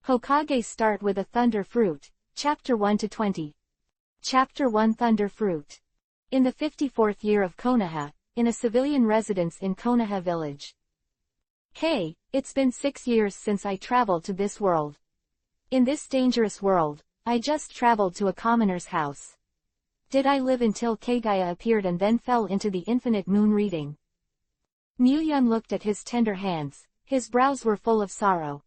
Hokage start with a thunder fruit, Chapter 1-20. Chapter 1 Thunder Fruit. In the 54th year of Konoha, in a civilian residence in Konoha village. Hey, it's been 6 years since I traveled to this world. In this dangerous world, I just traveled to a commoner's house. Did I live until Kagaya appeared and then fell into the infinite moon reading? Muyun looked at his tender hands, his brows were full of sorrow.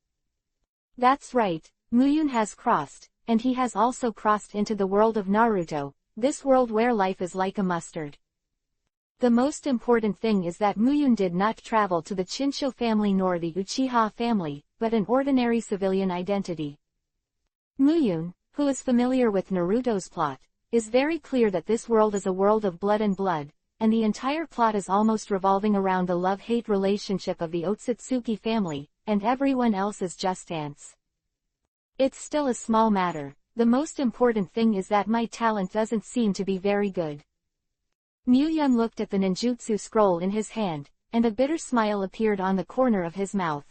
That's right, Muyun has crossed, and he has also crossed into the world of Naruto, this world where life is like a mustard. The most important thing is that Muyun did not travel to the Chinsho family nor the Uchiha family, but an ordinary civilian identity. Muyun, who is familiar with Naruto's plot, is very clear that this world is a world of blood, and the entire plot is almost revolving around the love-hate relationship of the Otsutsuki family, and everyone else is just ants. It's still a small matter, the most important thing is that my talent doesn't seem to be very good. Muyun looked at the ninjutsu scroll in his hand, and a bitter smile appeared on the corner of his mouth.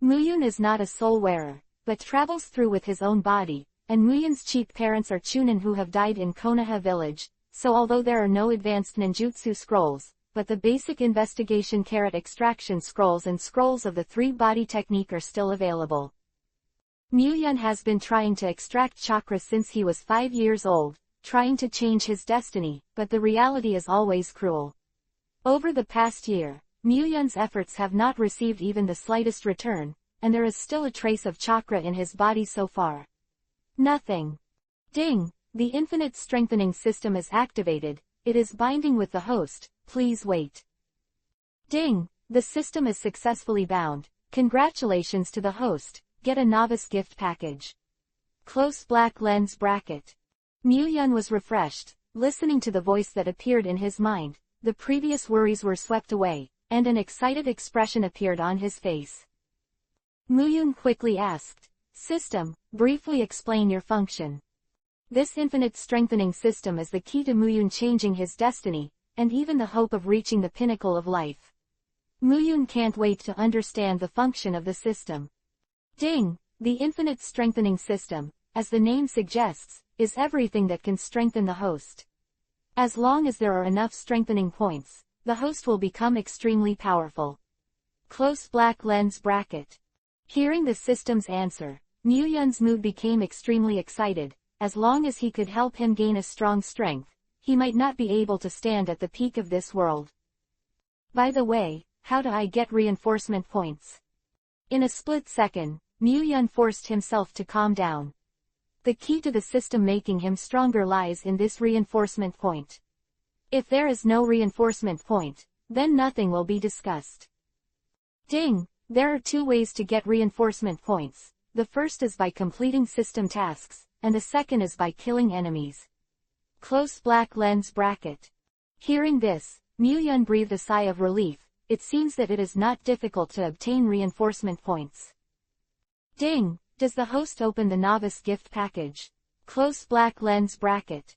Muyun is not a soul wearer, but travels through with his own body, and Muyun's chief parents are Chunin who have died in Konoha village, so although there are no advanced ninjutsu scrolls, but the basic investigation extraction scrolls and scrolls of the three-body technique are still available. Muyun has been trying to extract chakra since he was 5 years old, trying to change his destiny, but the reality is always cruel. Over the past year, Muyun's efforts have not received even the slightest return, and there is still a trace of chakra in his body so far. Nothing. Ding! The infinite strengthening system is activated, it is binding with the host, please wait. Ding! The system is successfully bound, congratulations to the host, get a novice gift package. Close black lens bracket. Muyun was refreshed, listening to the voice that appeared in his mind, the previous worries were swept away, and an excited expression appeared on his face. Muyun quickly asked, System, briefly explain your function. This infinite strengthening system is the key to Muyun changing his destiny, and even the hope of reaching the pinnacle of life. Muyun can't wait to understand the function of the system. Ding! The infinite strengthening system, as the name suggests, is everything that can strengthen the host. As long as there are enough strengthening points, the host will become extremely powerful. Close black lens bracket. Hearing the system's answer, Muyun's mood became extremely excited. As long as he could help him gain a strong strength, he might not be able to stand at the peak of this world. By the way, how do I get reinforcement points? In a split second, Muyun forced himself to calm down. The key to the system making him stronger lies in this reinforcement point. If there is no reinforcement point, then nothing will be discussed. Ding! There are 2 ways to get reinforcement points. The first is by completing system tasks, and the second is by killing enemies. Close black lens bracket. Hearing this, Muyun breathed a sigh of relief, it seems that it is not difficult to obtain reinforcement points. Ding! Does the host open the novice gift package? Close black lens bracket.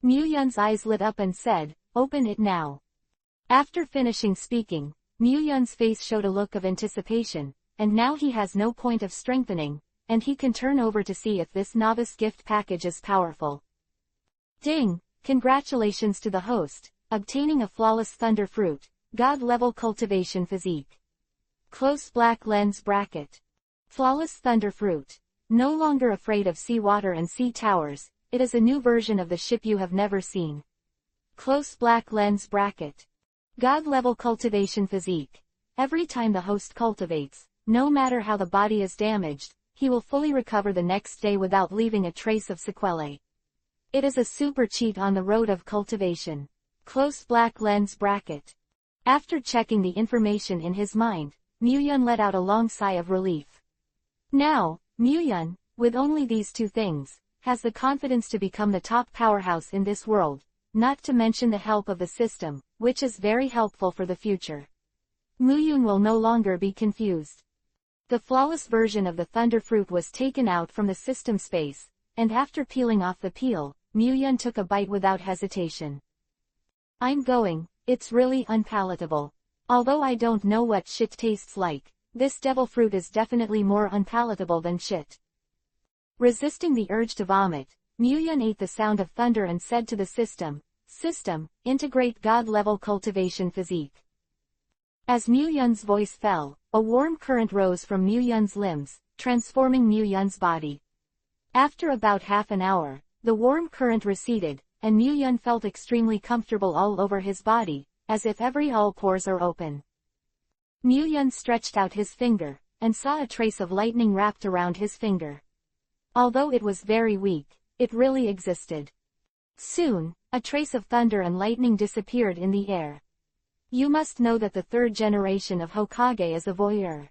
Muyun's eyes lit up and said, open it now. After finishing speaking, Muyun's face showed a look of anticipation, and now he has no point of strengthening, and he can turn over to see if this novice gift package is powerful. Ding! Congratulations to the host, obtaining a flawless thunder fruit, God-level cultivation physique. Close black lens bracket. Flawless thunder fruit. No longer afraid of sea water and sea towers, it is a new version of the ship you have never seen. Close black lens bracket. God-level cultivation physique. Every time the host cultivates, no matter how the body is damaged, he will fully recover the next day without leaving a trace of sequelae. It is a super cheat on the road of cultivation. Close black lens bracket. After checking the information in his mind, Muyun let out a long sigh of relief. Now, Muyun, with only these 2 things, has the confidence to become the top powerhouse in this world, not to mention the help of the system, which is very helpful for the future. Muyun will no longer be confused. The flawless version of the thunder fruit was taken out from the system space, and after peeling off the peel, Muyun took a bite without hesitation. I'm going, it's really unpalatable. Although I don't know what shit tastes like, this devil fruit is definitely more unpalatable than shit. Resisting the urge to vomit, Muyun ate the sound of thunder and said to the system, integrate God-level cultivation physique. As Muyun's voice fell, a warm current rose from Muyun's limbs, transforming Muyun's body. After about half an hour, the warm current receded, and Muyun felt extremely comfortable all over his body, as if all pores are open. Muyun stretched out his finger, and saw a trace of lightning wrapped around his finger. Although it was very weak, it really existed. Soon, a trace of thunder and lightning disappeared in the air. You must know that the third generation of Hokage is a voyeur.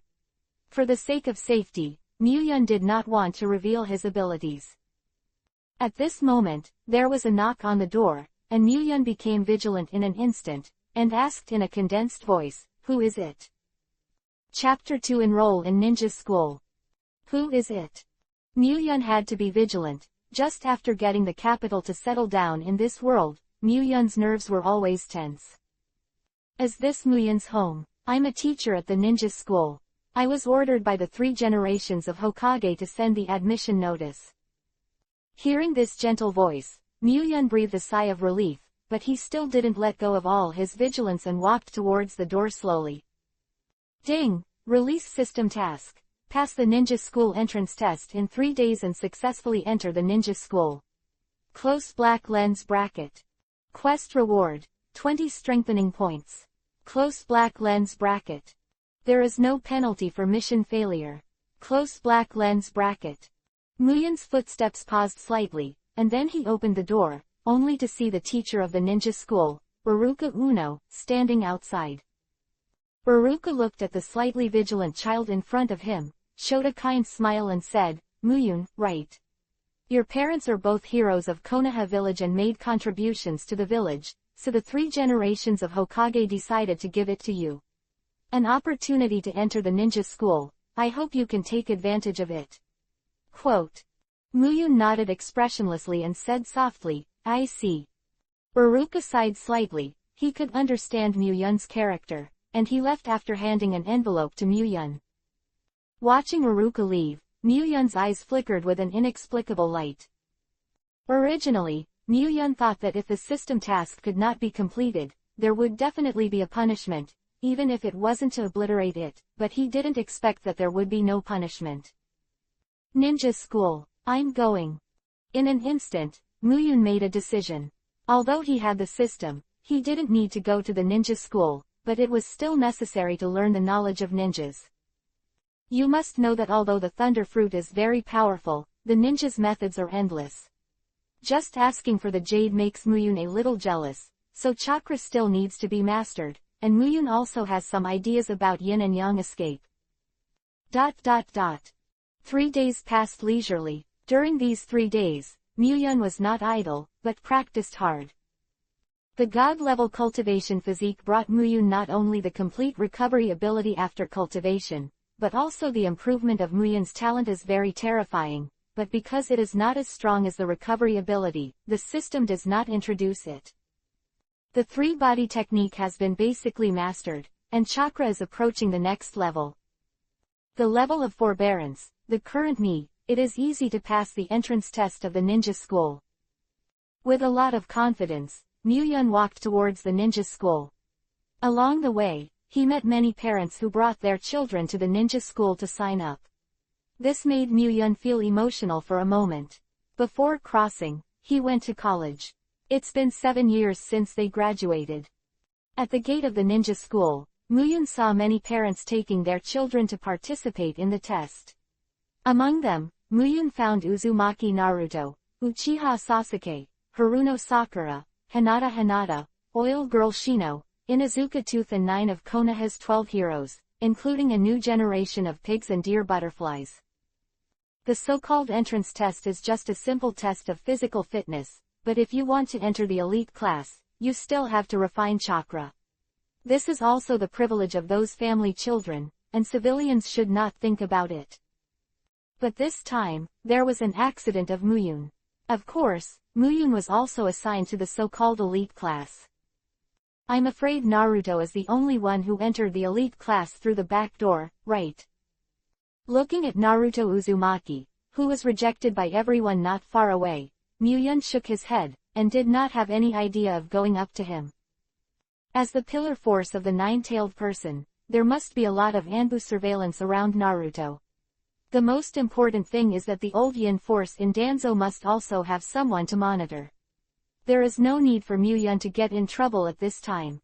For the sake of safety, Muyun did not want to reveal his abilities. At this moment, there was a knock on the door, and Muyun became vigilant in an instant, and asked in a condensed voice, "Who is it?" Chapter 2 Enroll in Ninja School. Who is it? Muyun had to be vigilant. Just after getting the capital to settle down in this world, Muyun's nerves were always tense. Is this Muyun's home? I'm a teacher at the ninja school. I was ordered by the 3 generations of Hokage to send the admission notice. Hearing this gentle voice, Muyun breathed a sigh of relief, but he still didn't let go of all his vigilance and walked towards the door slowly. Ding! Release system task. Pass the ninja school entrance test in 3 days and successfully enter the ninja school. Close black lens bracket. Quest reward, 20 strengthening points. Close black lens bracket. There is no penalty for mission failure. Close black lens bracket. Muyun's footsteps paused slightly, and then he opened the door, only to see the teacher of the ninja school, Baruka Uno, standing outside. Baruka looked at the slightly vigilant child in front of him, showed a kind smile and said, "Muyun, right. Your parents are both heroes of Konoha village and made contributions to the village, so the 3 generations of Hokage decided to give it to you. An opportunity to enter the ninja school, I hope you can take advantage of it." Quote. Muyun nodded expressionlessly and said softly, "I see." Baruka sighed slightly. He could understand Muyun's character, and he left after handing an envelope to Muyun. Watching Baruka leave, Muyun's eyes flickered with an inexplicable light. Originally, Muyun thought that if the system task could not be completed, there would definitely be a punishment, even if it wasn't to obliterate it, but he didn't expect that there would be no punishment. Ninja school. I'm going. In an instant, Muyun made a decision. Although he had the system, he didn't need to go to the ninja school, but it was still necessary to learn the knowledge of ninjas. You must know that although the thunder fruit is very powerful, the ninja's methods are endless. Just asking for the jade makes Muyun a little jealous, so chakra still needs to be mastered, and Muyun also has some ideas about yin and yang escape. 3 days passed leisurely. During these 3 days, Muyun was not idle, but practiced hard. The God-level cultivation physique brought Muyun not only the complete recovery ability after cultivation, but also the improvement of Muyun's talent is very terrifying, but because it is not as strong as the recovery ability, the system does not introduce it. The 3-body technique has been basically mastered, and chakra is approaching the next level. The level of forbearance, the current me, it is easy to pass the entrance test of the ninja school. With a lot of confidence, Muyun walked towards the ninja school. Along the way, he met many parents who brought their children to the ninja school to sign up. This made Muyun feel emotional for a moment. Before crossing, he went to college. It's been 7 years since they graduated. At the gate of the ninja school, Muyun saw many parents taking their children to participate in the test. Among them, Muyun found Uzumaki Naruto, Uchiha Sasuke, Haruno Sakura, Hinata, Oil Girl Shino, Inuzuka Tooth and 9 of Konoha's 12 heroes, including a new generation of pigs and deer butterflies. The so-called entrance test is just a simple test of physical fitness, but if you want to enter the elite class, you still have to refine chakra. This is also the privilege of those family children, and civilians should not think about it. But this time, there was an accident of Muyun. Of course, Muyun was also assigned to the so-called elite class. I'm afraid Naruto is the only one who entered the elite class through the back door, right? Looking at Naruto Uzumaki, who was rejected by everyone not far away, Muyun shook his head, and did not have any idea of going up to him. As the pillar force of the nine-tailed person, there must be a lot of Anbu surveillance around Naruto. The most important thing is that the old Yin force in Danzo must also have someone to monitor. There is no need for Muyun to get in trouble at this time.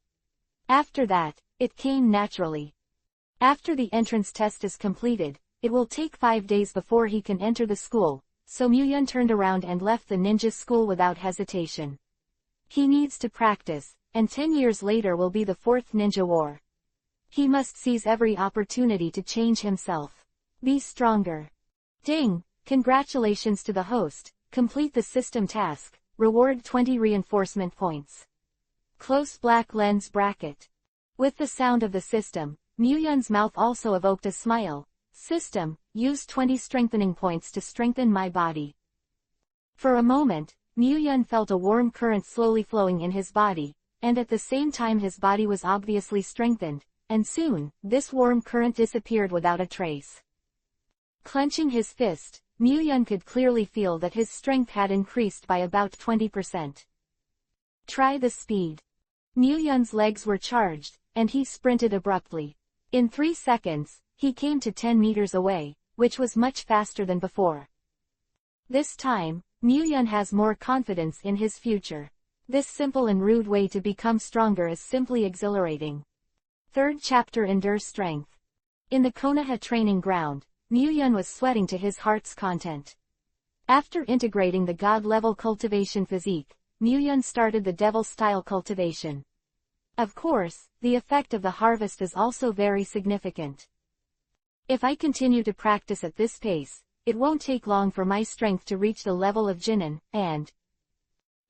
After that, it came naturally. After the entrance test is completed, it will take 5 days before he can enter the school, so Muyun turned around and left the ninja school without hesitation. He needs to practice, and 10 years later will be the 4th ninja war. He must seize every opportunity to change himself. Be stronger. Ding! Congratulations to the host, complete the system task, reward 20 reinforcement points. Close black lens bracket. With the sound of the system, Muyun's mouth also evoked a smile. System, use 20 strengthening points to strengthen my body. For a moment, Muyun felt a warm current slowly flowing in his body, and at the same time his body was obviously strengthened, and soon, this warm current disappeared without a trace. Clenching his fist, Muyun could clearly feel that his strength had increased by about 20%. Try the speed. Muyun's legs were charged, and he sprinted abruptly. In 3 seconds, he came to 10 meters away, which was much faster than before. This time, Muyun has more confidence in his future. This simple and rude way to become stronger is simply exhilarating. Third chapter, Endure Strength. In the Konoha training ground, Muyun was sweating to his heart's content. After integrating the god-level cultivation physique, Muyun started the devil-style cultivation. Of course, the effect of the harvest is also very significant. If I continue to practice at this pace, it won't take long for my strength to reach the level of Jinan, and...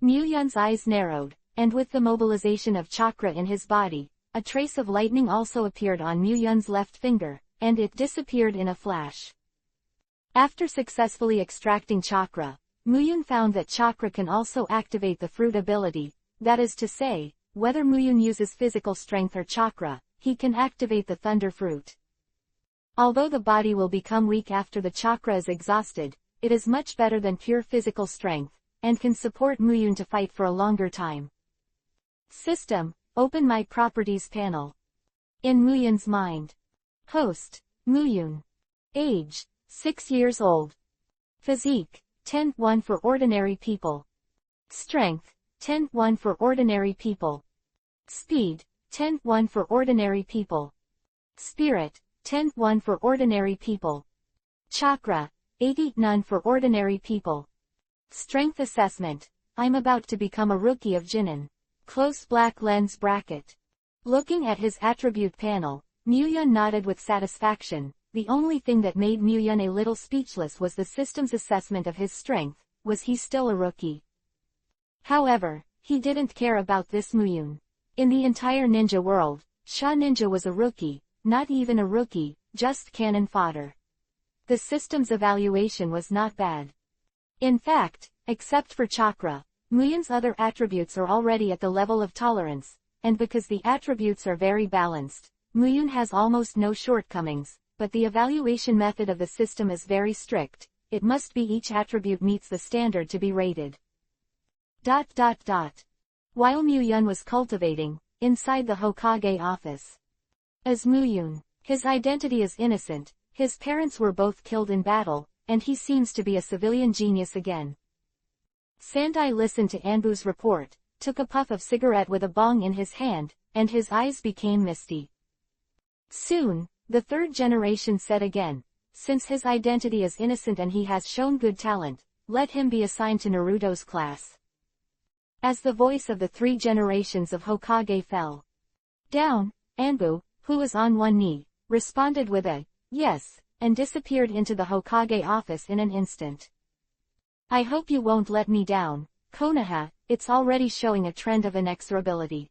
Muyun's eyes narrowed, and with the mobilization of chakra in his body, a trace of lightning also appeared on Muyun's left finger, and it disappeared in a flash. After successfully extracting chakra, Muyun found that chakra can also activate the fruit ability, that is to say, whether Muyun uses physical strength or chakra, he can activate the thunder fruit. Although the body will become weak after the chakra is exhausted, it is much better than pure physical strength, and can support Muyun to fight for a longer time. System, open my properties panel. In Muyun's mind. Host, Muyun. Age, 6 years old. Physique, 10-1 for ordinary people. Strength, 10-1 for ordinary people. Speed, 10-1 for ordinary people. Spirit, 10-1 for ordinary people. Chakra, 80-none for ordinary people. Strength assessment, I'm about to become a rookie of Jinan. Close black lens bracket. Looking at his attribute panel, Muyun nodded with satisfaction. The only thing that made Muyun a little speechless was the system's assessment of his strength. Was he still a rookie? However, he didn't care about this Muyun. In the entire ninja world, Sha Ninja was a rookie, not even a rookie, just cannon fodder. The system's evaluation was not bad. In fact, except for chakra, Muyun's other attributes are already at the level of tolerance, and because the attributes are very balanced, Muyun has almost no shortcomings, but the evaluation method of the system is very strict. It must be each attribute meets the standard to be rated. While Muyun was cultivating, inside the Hokage office. As Muyun, his identity is innocent, his parents were both killed in battle, and he seems to be a civilian genius again. Sandai listened to Anbu's report, took a puff of cigarette with a bong in his hand, and his eyes became misty. Soon, the third generation said again, since his identity is innocent and he has shown good talent, let him be assigned to Naruto's class. As the voice of the 3 generations of Hokage fell down, Anbu, who was on one knee, responded with a yes, and disappeared into the Hokage office in an instant. I hope you won't let me down, Konoha. It's already showing a trend of inexorability.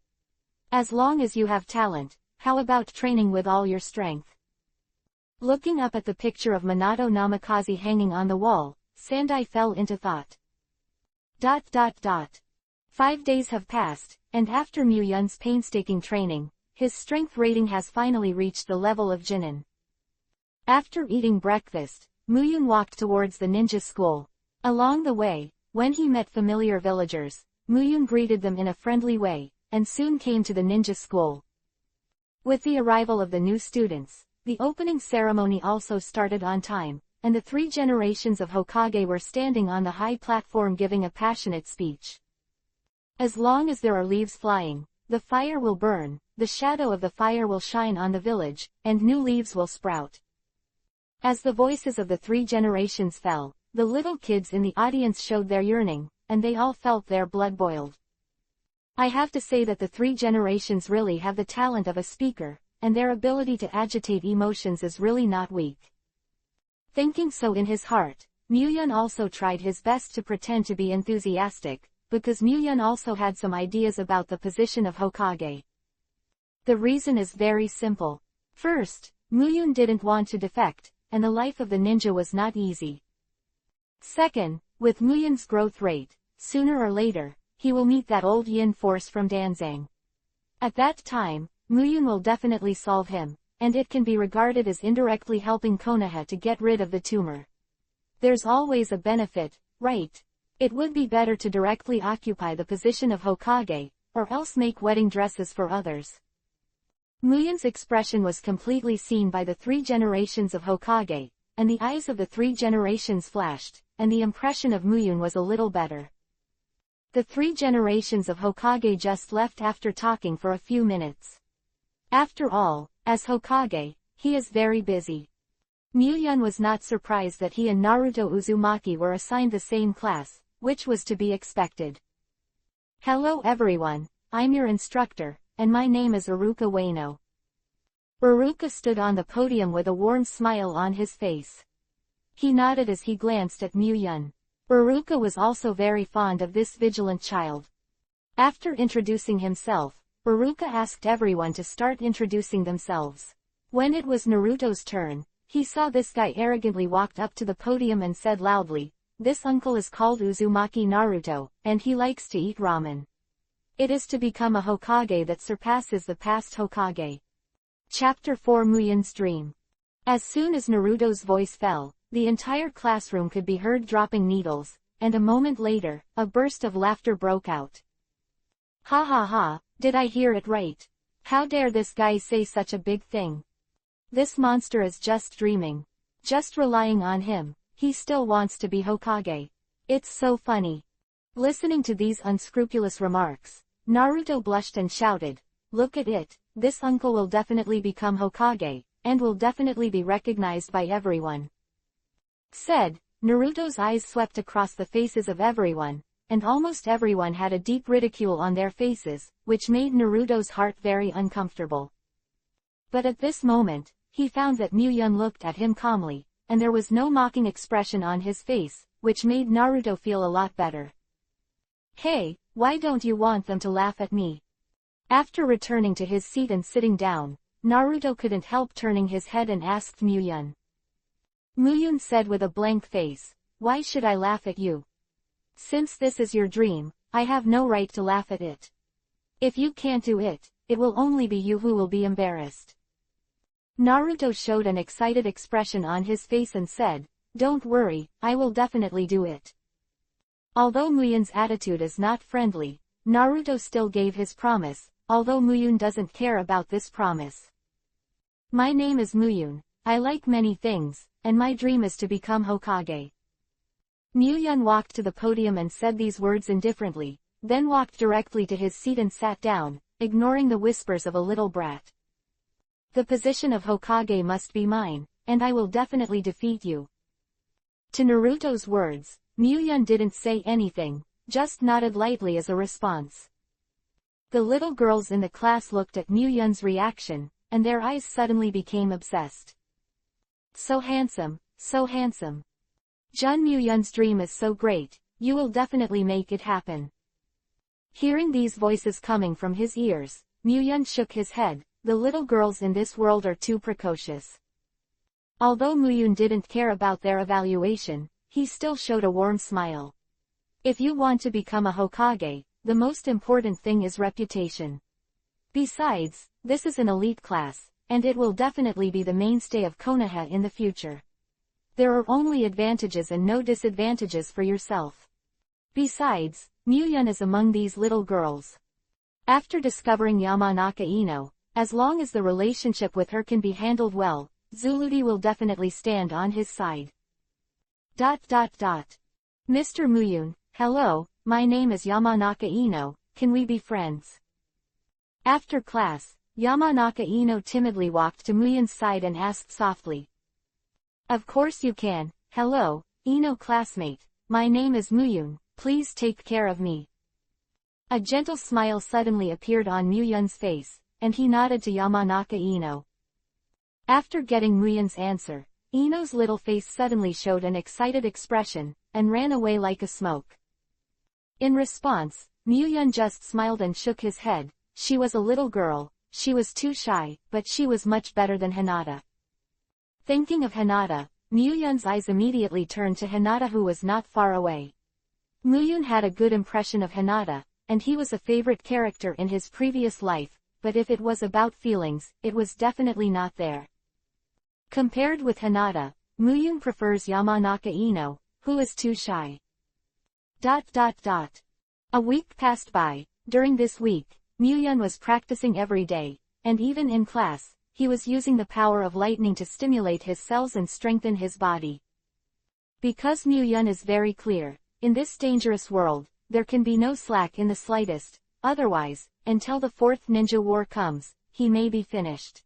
As long as you have talent, how about training with all your strength? Looking up at the picture of Minato Namikaze hanging on the wall, Sandai fell into thought. 5 days have passed, and after Muyun's painstaking training, his strength rating has finally reached the level of Jinin. After eating breakfast, Muyun walked towards the ninja school. Along the way, when he met familiar villagers, Muyun greeted them in a friendly way, and soon came to the ninja school. With the arrival of the new students, the opening ceremony also started on time, and the 3 generations of Hokage were standing on the high platform giving a passionate speech. As long as there are leaves flying, the fire will burn, the shadow of the fire will shine on the village, and new leaves will sprout. As the voices of the 3 generations fell, the little kids in the audience showed their yearning, and they all felt their blood boiled. I have to say that the 3 generations really have the talent of a speaker, and their ability to agitate emotions is really not weak. Thinking so in his heart, Muyun also tried his best to pretend to be enthusiastic, because Muyun also had some ideas about the position of Hokage. The reason is very simple. First, Muyun didn't want to defect, and the life of the ninja was not easy. Second, with Muyun's growth rate, sooner or later, he will meet that old yin force from Danzang. At that time, Muyun will definitely solve him, and it can be regarded as indirectly helping Konoha to get rid of the tumor. There's always a benefit, right? It would be better to directly occupy the position of Hokage, or else make wedding dresses for others. Muyun's expression was completely seen by the 3 generations of Hokage, and the eyes of the 3 generations flashed, and the impression of Muyun was a little better. The 3 generations of Hokage just left after talking for a few minutes. After all, as Hokage, he is very busy. Muyun was not surprised that he and Naruto Uzumaki were assigned the same class, which was to be expected. Hello everyone, I'm your instructor, and my name is Iruka Ueno. Iruka stood on the podium with a warm smile on his face. He nodded as he glanced at Muyun. Iruka was also very fond of this vigilant child. After introducing himself, Iruka asked everyone to start introducing themselves. When it was Naruto's turn, he saw this guy arrogantly walked up to the podium and said loudly, "This uncle is called Uzumaki Naruto, and he likes to eat ramen. It is to become a Hokage that surpasses the past Hokage." Chapter 4 Muyun's Dream. As soon as Naruto's voice fell, the entire classroom could be heard dropping needles, and a moment later, a burst of laughter broke out. Ha ha ha, did I hear it right? How dare this guy say such a big thing? This monster is just dreaming. Just relying on him, he still wants to be Hokage. It's so funny. Listening to these unscrupulous remarks, Naruto blushed and shouted, "Look at it, this uncle will definitely become Hokage, and will definitely be recognized by everyone." Said, Naruto's eyes swept across the faces of everyone, and almost everyone had a deep ridicule on their faces, which made Naruto's heart very uncomfortable. But at this moment, he found that Muyun looked at him calmly, and there was no mocking expression on his face, which made Naruto feel a lot better. "Hey, why don't you want them to laugh at me?" After returning to his seat and sitting down, Naruto couldn't help turning his head and asked Muyun. Muyun said with a blank face, "Why should I laugh at you? Since this is your dream, I have no right to laugh at it. If you can't do it, it will only be you who will be embarrassed." Naruto showed an excited expression on his face and said, "Don't worry, I will definitely do it." Although Muyun's attitude is not friendly, Naruto still gave his promise, although Muyun doesn't care about this promise. "My name is Muyun, I like many things, and my dream is to become Hokage." Muyun walked to the podium and said these words indifferently, then walked directly to his seat and sat down, ignoring the whispers of a little brat. "The position of Hokage must be mine, and I will definitely defeat you." To Naruto's words, Muyun didn't say anything, just nodded lightly as a response. The little girls in the class looked at Muyun's reaction, and their eyes suddenly became obsessed. "So handsome, so handsome. Jun Muyun's dream is so great, you will definitely make it happen." Hearing these voices coming from his ears, Muyun shook his head, the little girls in this world are too precocious. Although Muyun didn't care about their evaluation, he still showed a warm smile. "If you want to become a Hokage, the most important thing is reputation. Besides, this is an elite class, and it will definitely be the mainstay of Konoha in the future. There are only advantages and no disadvantages for yourself. Besides, Muyun is among these little girls. After discovering Yamanaka Ino, as long as the relationship with her can be handled well, Zuludi will definitely stand on his side. Mr. Muyun, hello, my name is Yamanaka Ino, can we be friends? After class, Yamanaka Ino timidly walked to Muyun's side and asked softly. Of course you can. Hello, Ino classmate, my name is Muyun, please take care of me. A gentle smile suddenly appeared on Muyun's face, and he nodded to Yamanaka Ino. After getting Muyun's answer, Ino's little face suddenly showed an excited expression, and ran away like a smoke. In response, Muyun just smiled and shook his head. She was a little girl, she was too shy, but she was much better than Hinata. Thinking of Hinata, Muyun's eyes immediately turned to Hinata, who was not far away. Muyun had a good impression of Hinata, and he was a favorite character in his previous life, but if it was about feelings, it was definitely not there. Compared with Hinata, Muyun prefers Yamanaka Ino, who is too shy. A week passed by. During this week, Muyun was practicing every day, and even in class, he was using the power of lightning to stimulate his cells and strengthen his body. Because Muyun is very clear, in this dangerous world, there can be no slack in the slightest, otherwise, until the fourth ninja war comes, he may be finished.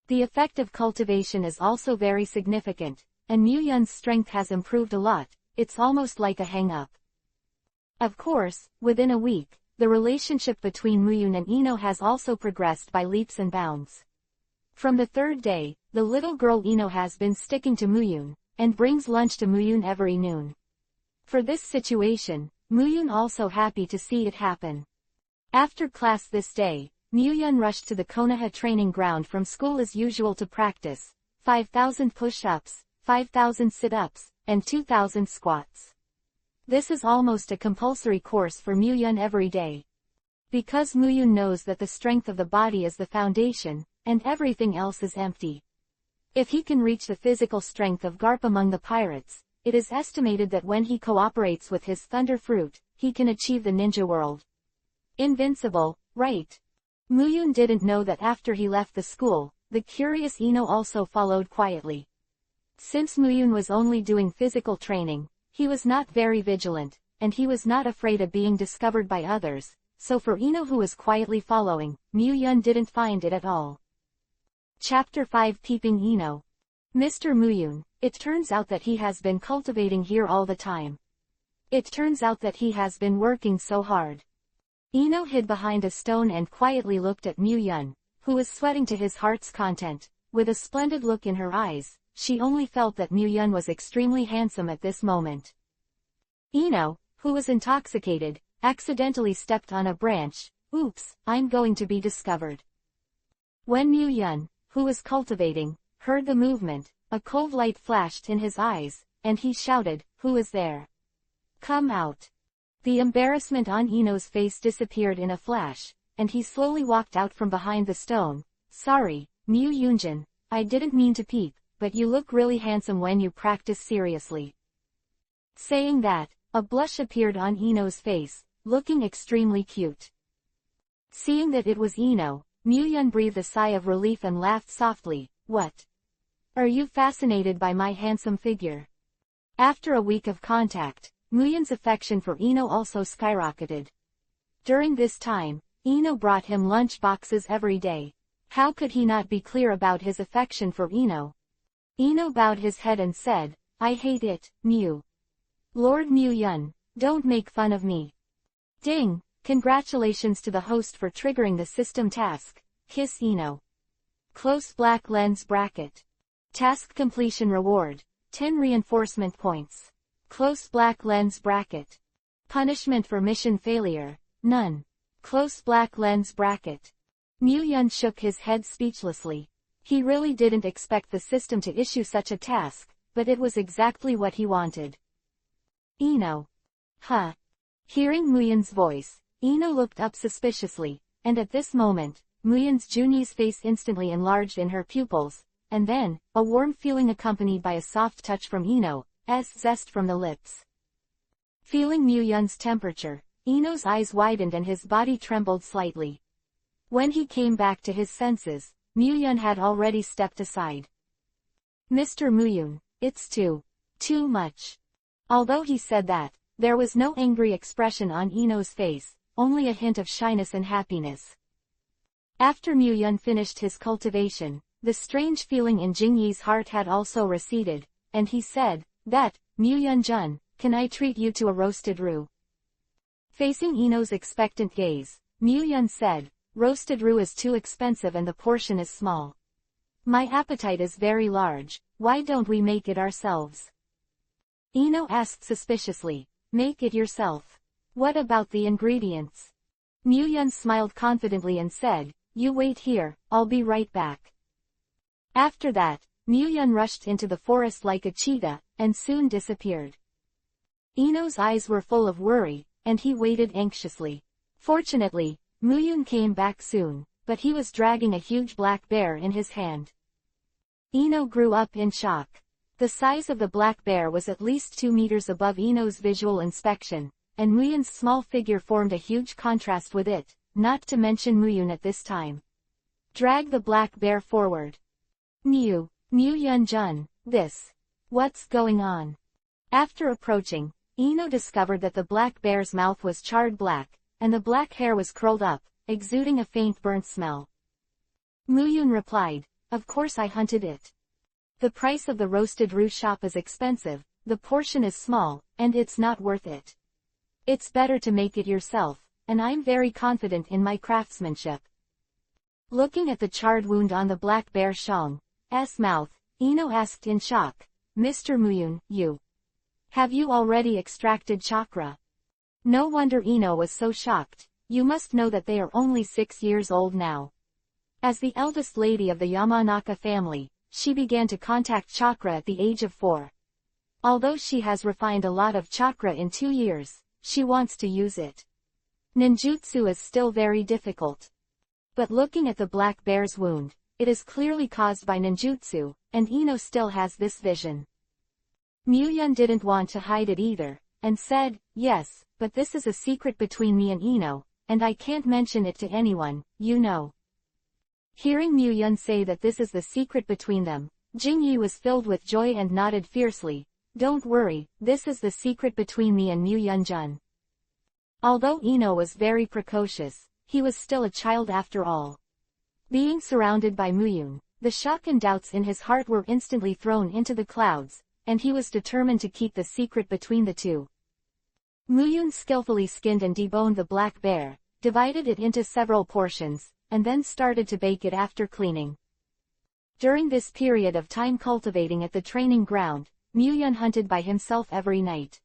The effect of cultivation is also very significant, and Muyun's strength has improved a lot, it's almost like a hang-up. Of course, within a week, the relationship between Muyun and Ino has also progressed by leaps and bounds. From the third day, the little girl Ino has been sticking to Muyun, and brings lunch to Muyun every noon. For this situation, Muyun also happy to see it happen. After class this day, Muyun rushed to the Konoha training ground from school as usual to practice 5,000 push-ups, 5,000 sit-ups, and 2,000 squats. This is almost a compulsory course for Muyun every day. Because Muyun knows that the strength of the body is the foundation, and everything else is empty. If he can reach the physical strength of Garp among the pirates, it is estimated that when he cooperates with his Thunder Fruit, he can achieve the ninja world. Invincible, right? Muyun didn't know that after he left the school, the curious Ino also followed quietly. Since Muyun was only doing physical training, he was not very vigilant, and he was not afraid of being discovered by others, so for Ino, who was quietly following, Muyun didn't find it at all. Chapter 5, Peeping Ino. Mr. Muyun, it turns out that he has been cultivating here all the time. It turns out that he has been working so hard. Ino hid behind a stone and quietly looked at Muyun, who was sweating to his heart's content. With a splendid look in her eyes, she only felt that Muyun was extremely handsome at this moment. Ino, who was intoxicated, accidentally stepped on a branch. Oops, I'm going to be discovered. When Muyun, who was cultivating, heard the movement, a cold light flashed in his eyes, and he shouted, "Who is there? Come out." The embarrassment on Ino's face disappeared in a flash, and he slowly walked out from behind the stone. "Sorry, Muyunjin, I didn't mean to peep, but you look really handsome when you practice seriously." Saying that, a blush appeared on Ino's face, looking extremely cute. Seeing that it was Ino, Muyun breathed a sigh of relief and laughed softly. "What? Are you fascinated by my handsome figure?" After a week of contact, Muyun's affection for Ino also skyrocketed. During this time, Ino brought him lunch boxes every day. How could he not be clear about his affection for Ino? Ino bowed his head and said, "I hate it, Mew. Lord Muyun, don't make fun of me." Ding! Congratulations to the host for triggering the system task. Kiss Ino. Close black lens bracket. Task completion reward. 10 reinforcement points. Close black lens bracket. Punishment for mission failure. None. Close black lens bracket. Muyun shook his head speechlessly. He really didn't expect the system to issue such a task, but it was exactly what he wanted. Ino. Huh. Hearing Muyun's voice, Ino looked up suspiciously, and at this moment, Muyun's Junyi's face instantly enlarged in her pupils, and then, a warm feeling accompanied by a soft touch from Ino's zest from the lips. Feeling Muyun's temperature, Ino's eyes widened and his body trembled slightly. When he came back to his senses, Muyun had already stepped aside. "Mr. Muyun, it's too much." Although he said that, there was no angry expression on Ino's face, only a hint of shyness and happiness. After Muyun finished his cultivation, the strange feeling in Jingyi's heart had also receded, and he said, "That, Muyun-jun, can I treat you to a roasted roux?" Facing Ino's expectant gaze, Muyun said, "Roasted roux is too expensive and the portion is small. My appetite is very large, why don't we make it ourselves?" Ino asked suspiciously, "Make it yourself? What about the ingredients?" Muyun smiled confidently and said, "You wait here, I'll be right back." After that, Muyun rushed into the forest like a cheetah, and soon disappeared. Ino's eyes were full of worry, and he waited anxiously. Fortunately, Muyun came back soon, but he was dragging a huge black bear in his hand. Ino grew up in shock. The size of the black bear was at least 2 meters above Ino's visual inspection, and Muyun's small figure formed a huge contrast with it, not to mention Muyun at this time. "Drag the black bear forward." Muyun-jun, what's going on?" After approaching, Ino discovered that the black bear's mouth was charred black, and the black hair was curled up, exuding a faint burnt smell. Muyun replied, "Of course I hunted it. The price of the roasted roux shop is expensive, the portion is small, and it's not worth it. It's better to make it yourself, and I'm very confident in my craftsmanship." Looking at the charred wound on the black bear Shang's mouth, Ino asked in shock, "Mr. Muyun, have you already extracted chakra?" No wonder Ino was so shocked. You must know that they are only 6 years old now. As the eldest lady of the Yamanaka family, she began to contact chakra at the age of 4. Although she has refined a lot of chakra in 2 years, she wants to use it. Ninjutsu is still very difficult. But looking at the black bear's wound, it is clearly caused by ninjutsu, and Ino still has this vision. Muyun didn't want to hide it either, and said, "Yes, but this is a secret between me and Ino, and I can't mention it to anyone, you know." Hearing Muyun say that this is the secret between them, Jingyi was filled with joy and nodded fiercely, "Don't worry, this is the secret between me and Muyun-jun." Although Ino was very precocious, he was still a child after all. Being surrounded by Muyun, the shock and doubts in his heart were instantly thrown into the clouds, and he was determined to keep the secret between the two. Muyun skillfully skinned and deboned the black bear, divided it into several portions, and then started to bake it after cleaning. During this period of time cultivating at the training ground, Muyun hunted by himself every night.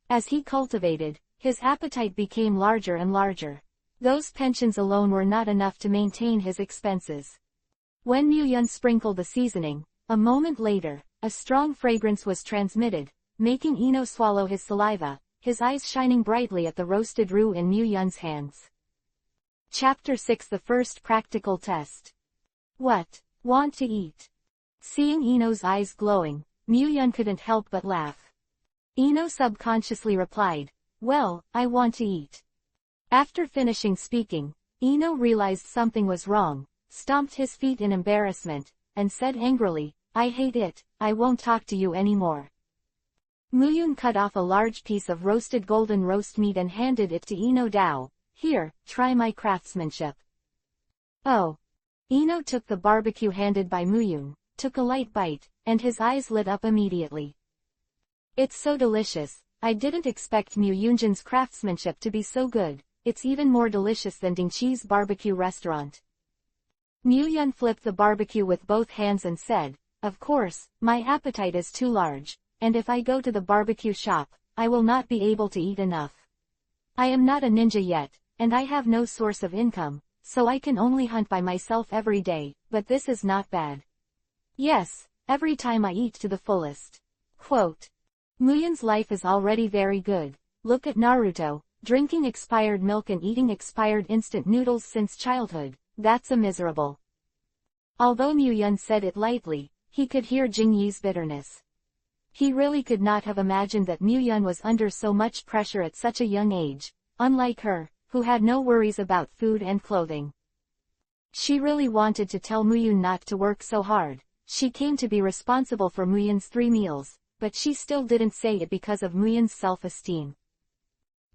As he cultivated, his appetite became larger and larger. Those pensions alone were not enough to maintain his expenses. When Muyun sprinkled the seasoning, a moment later, a strong fragrance was transmitted, making Ino swallow his saliva, his eyes shining brightly at the roasted roux in Muyun's hands. Chapter 6: The First Practical Test. "What? Want to eat?" Seeing Ino's eyes glowing, Muyun couldn't help but laugh. Ino subconsciously replied, "Well, I want to eat." After finishing speaking, Ino realized something was wrong, stomped his feet in embarrassment, and said angrily, "I hate it, I won't talk to you anymore." Muyun cut off a large piece of roasted golden roast meat and handed it to Ino Dao. "Here, try my craftsmanship." "Oh." Ino took the barbecue handed by Muyun, took a light bite, and his eyes lit up immediately. "It's so delicious, I didn't expect Muyunjin's craftsmanship to be so good, it's even more delicious than Dingqi's barbecue restaurant." Muyun flipped the barbecue with both hands and said, "Of course, my appetite is too large, and if I go to the barbecue shop, I will not be able to eat enough. I am not a ninja yet, and I have no source of income, so I can only hunt by myself every day, but this is not bad. Yes, every time I eat to the fullest." Quote. Muyun's life is already very good. Look at Naruto, Drinking expired milk and eating expired instant noodles since childhood, that's a miserable. Although Mu-yun said it lightly, he could hear Jingyi's bitterness. He really could not have imagined that Mu-yun was under so much pressure at such a young age, unlike her, who had no worries about food and clothing. She really wanted to tell Mu-yun not to work so hard. She came to be responsible for Mu-yun's 3 meals, but she still didn't say it because of Mu-yun's self-esteem.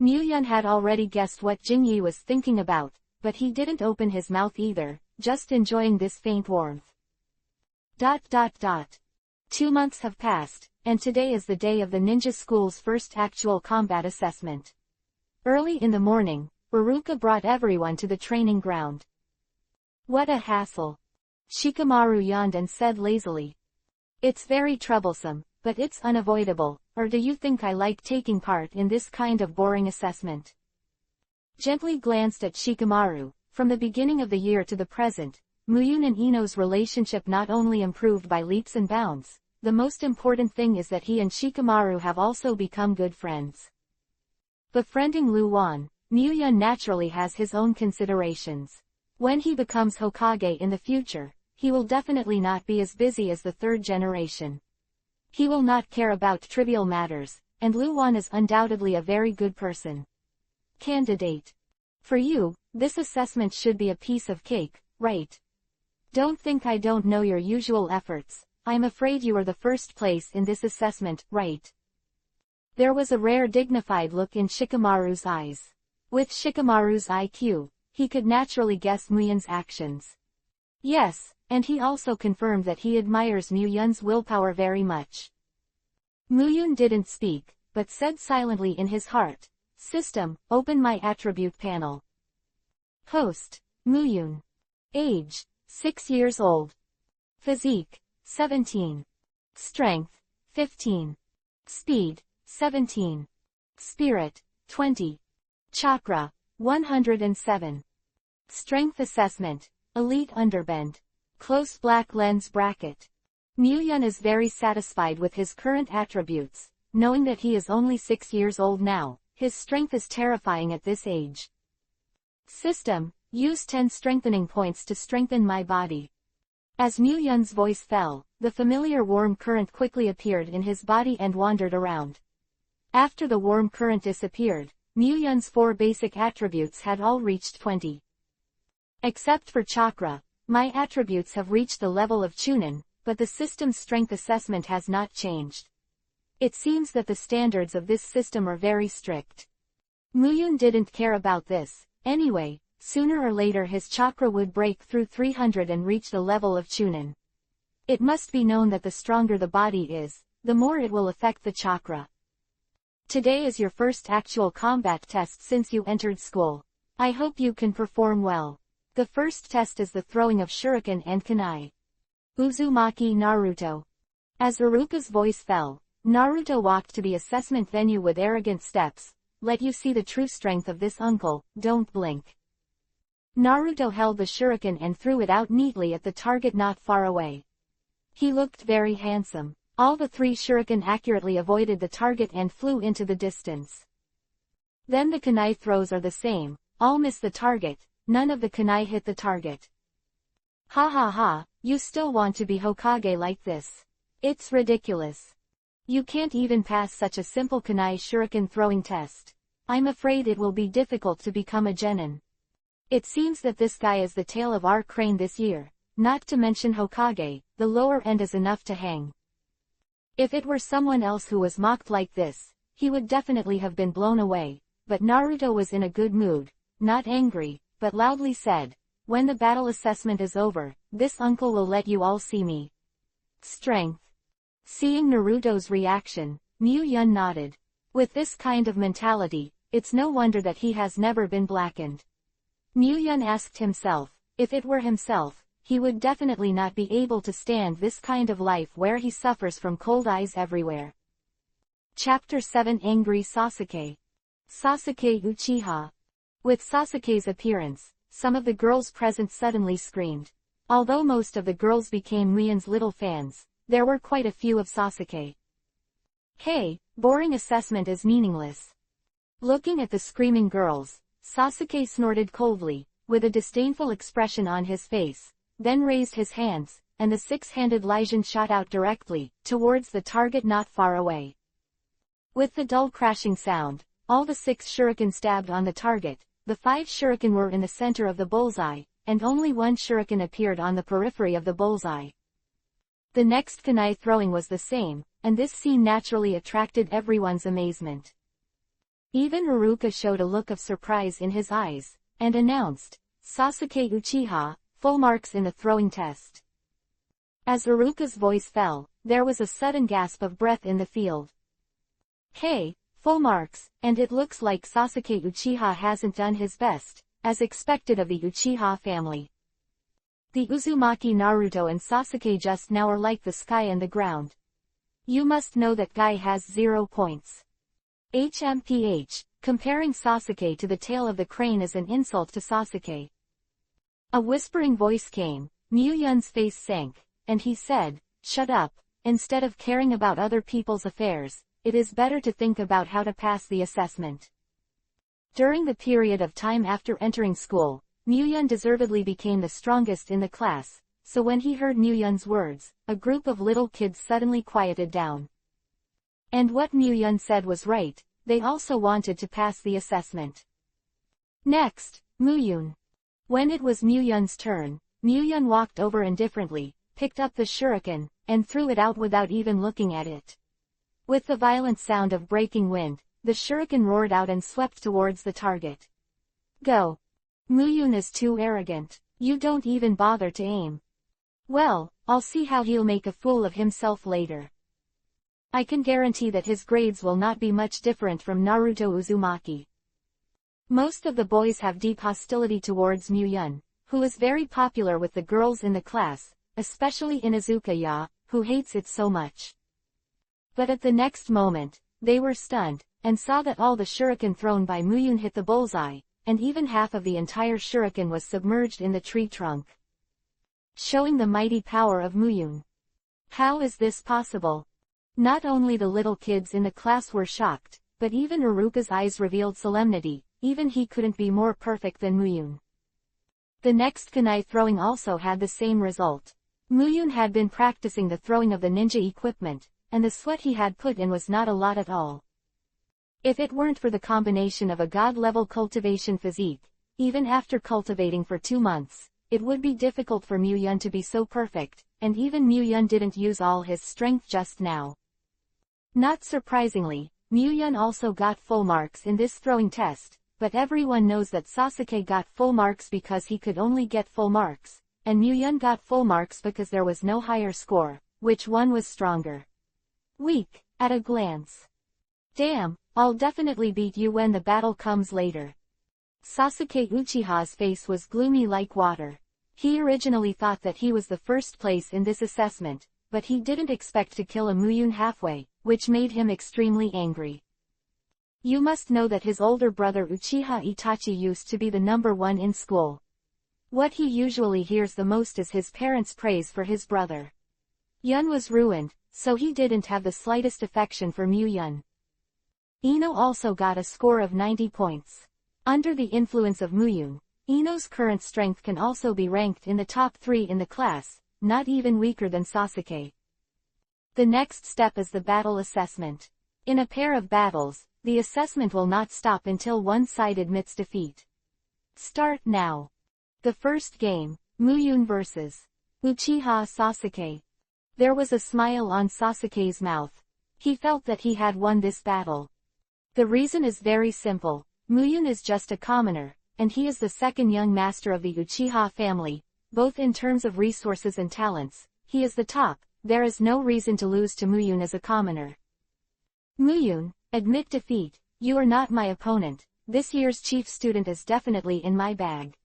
Mu-yun had already guessed what Jingyi was thinking about, but he didn't open his mouth either, just enjoying this faint warmth. 2 months have passed, and today is the day of the ninja school's first actual combat assessment. Early in the morning, Iruka brought everyone to the training ground. What a hassle. Shikamaru yawned and said lazily. It's very troublesome, but it's unavoidable, or do you think I like taking part in this kind of boring assessment? Gently glanced at Shikamaru. From the beginning of the year to the present, Mu-yun and Ino's relationship not only improved by leaps and bounds, the most important thing is that he and Shikamaru have also become good friends. Befriending Lu-wan, Mu-yun naturally has his own considerations. When he becomes Hokage in the future, he will definitely not be as busy as the 3rd generation. He will not care about trivial matters, and Lu-wan is undoubtedly a very good person. Candidate. For you, this assessment should be a piece of cake, right? Don't think I don't know your usual efforts. I'm afraid you are the first place in this assessment, right? There was a rare dignified look in Shikamaru's eyes. With Shikamaru's IQ, he could naturally guess Mu-yun's actions. Yes, and he also confirmed that he admires Mu-yun's willpower very much. Mu-yun didn't speak, but said silently in his heart, System, open my attribute panel. Host, Mu-yun. Age, 6 years old. Physique, 17. Strength, 15. Speed, 17. Spirit, 20. Chakra, 107. Strength assessment, elite underbend. Close black lens bracket. Mu-yun is very satisfied with his current attributes, knowing that he is only 6 years old now. His strength is terrifying at this age. System, use 10 strengthening points to strengthen my body. As Mu-yun's voice fell, the familiar warm current quickly appeared in his body and wandered around. After the warm current disappeared, Mu-yun's 4 basic attributes had all reached 20. Except for chakra, my attributes have reached the level of Chunin, but the system's strength assessment has not changed. It seems that the standards of this system are very strict. Mu-yun didn't care about this. Anyway, sooner or later his chakra would break through 300 and reach the level of Chunin. It must be known that the stronger the body is, the more it will affect the chakra. Today is your first actual combat test since you entered school. I hope you can perform well. The first test is the throwing of shuriken and kunai. Uzumaki Naruto. As Iruka's voice fell, Naruto walked to the assessment venue with arrogant steps. Let you see the true strength of this uncle, don't blink. Naruto held the shuriken and threw it out neatly at the target not far away. He looked very handsome. All the 3 shuriken accurately avoided the target and flew into the distance. Then the kunai throws are the same, all miss the target, none of the kunai hit the target. Ha ha ha, you still want to be Hokage like this? It's ridiculous. You can't even pass such a simple kunai shuriken throwing test. I'm afraid it will be difficult to become a genin. It seems that this guy is the tail of our crane this year, not to mention Hokage, the lower end is enough to hang. If it were someone else who was mocked like this, he would definitely have been blown away, but Naruto was in a good mood, not angry, but loudly said, when the battle assessment is over, this uncle will let you all see me. Strength. Seeing Naruto's reaction, Mu-yun nodded. With this kind of mentality, it's no wonder that he has never been blackened. Mu-yun asked himself, if it were himself, he would definitely not be able to stand this kind of life where he suffers from cold eyes everywhere. Chapter 7 Angry Sasuke. Sasuke Uchiha. With Sasuke's appearance, some of the girls present suddenly screamed. Although most of the girls became Mu-yun's little fans, there were quite a few of Sasuke. Hey, boring assessment is meaningless. Looking at the screaming girls, Sasuke snorted coldly, with a disdainful expression on his face, then raised his hands, and the six-handed Lysian shot out directly, towards the target not far away. With the dull crashing sound, all the 6 shuriken stabbed on the target. The 5 shuriken were in the center of the bullseye, and only 1 shuriken appeared on the periphery of the bullseye. The next kunai throwing was the same, and this scene naturally attracted everyone's amazement. Even Iruka showed a look of surprise in his eyes, and announced, "Sasuke Uchiha, full marks in the throwing test." As Iruka's voice fell, there was a sudden gasp of breath in the field. "Hey, full marks, and it looks like Sasuke Uchiha hasn't done his best, as expected of the Uchiha family. The Uzumaki Naruto and Sasuke just now are like the sky and the ground. You must know that guy has 0 points. HMPH, comparing Sasuke to the tail of the crane is an insult to Sasuke." A whispering voice came, Muyun's face sank, and he said, "Shut up, instead of caring about other people's affairs, it is better to think about how to pass the assessment." During the period of time after entering school, Muyun deservedly became the strongest in the class, so when he heard Muyun's words, a group of little kids suddenly quieted down. And what Muyun said was right, they also wanted to pass the assessment. Next, Muyun. When it was Muyun's turn, Muyun walked over indifferently, picked up the shuriken, and threw it out without even looking at it. With the violent sound of breaking wind, the shuriken roared out and swept towards the target. "Go. Muyun is too arrogant. You don't even bother to aim. Well, I'll see how he'll make a fool of himself later. I can guarantee that his grades will not be much different from Naruto Uzumaki." Most of the boys have deep hostility towards Muyun, who is very popular with the girls in the class, especially Inazukaya, who hates it so much. But at the next moment, they were stunned, and saw that all the shuriken thrown by Muyun hit the bullseye, and even half of the entire shuriken was submerged in the tree trunk. Showing the mighty power of Muyun. How is this possible? Not only the little kids in the class were shocked, but even Iruka's eyes revealed solemnity, even he couldn't be more perfect than Muyun. The next kunai throwing also had the same result. Muyun had been practicing the throwing of the ninja equipment, and the sweat he had put in was not a lot at all. If it weren't for the combination of a god-level cultivation physique, even after cultivating for 2 months, it would be difficult for Muyun to be so perfect, and even Muyun didn't use all his strength just now. Not surprisingly, Muyun also got full marks in this throwing test, but everyone knows that Sasuke got full marks because he could only get full marks, and Muyun got full marks because there was no higher score. Which one was stronger? Weak, at a glance. Damn, I'll definitely beat you when the battle comes later. Sasuke Uchiha's face was gloomy like water. He originally thought that he was the first place in this assessment, but he didn't expect to kill a Muyun halfway, which made him extremely angry. You must know that his older brother Uchiha Itachi used to be the number 1 in school. What he usually hears the most is his parents' praise for his brother. Yun was ruined, so he didn't have the slightest affection for Muyun. Ino also got a score of 90 points. Under the influence of Muyun, Ino's current strength can also be ranked in the top 3 in the class, not even weaker than Sasuke. The next step is the battle assessment. In a pair of battles, the assessment will not stop until one side admits defeat. Start now. The first game, Muyun vs. Uchiha Sasuke. There was a smile on Sasuke's mouth. He felt that he had won this battle. The reason is very simple. Muyun is just a commoner, and he is the second young master of the Uchiha family, both in terms of resources and talents. He is the top. There is no reason to lose to Muyun as a commoner. Muyun, admit defeat. You are not my opponent. This year's chief student is definitely in my bag.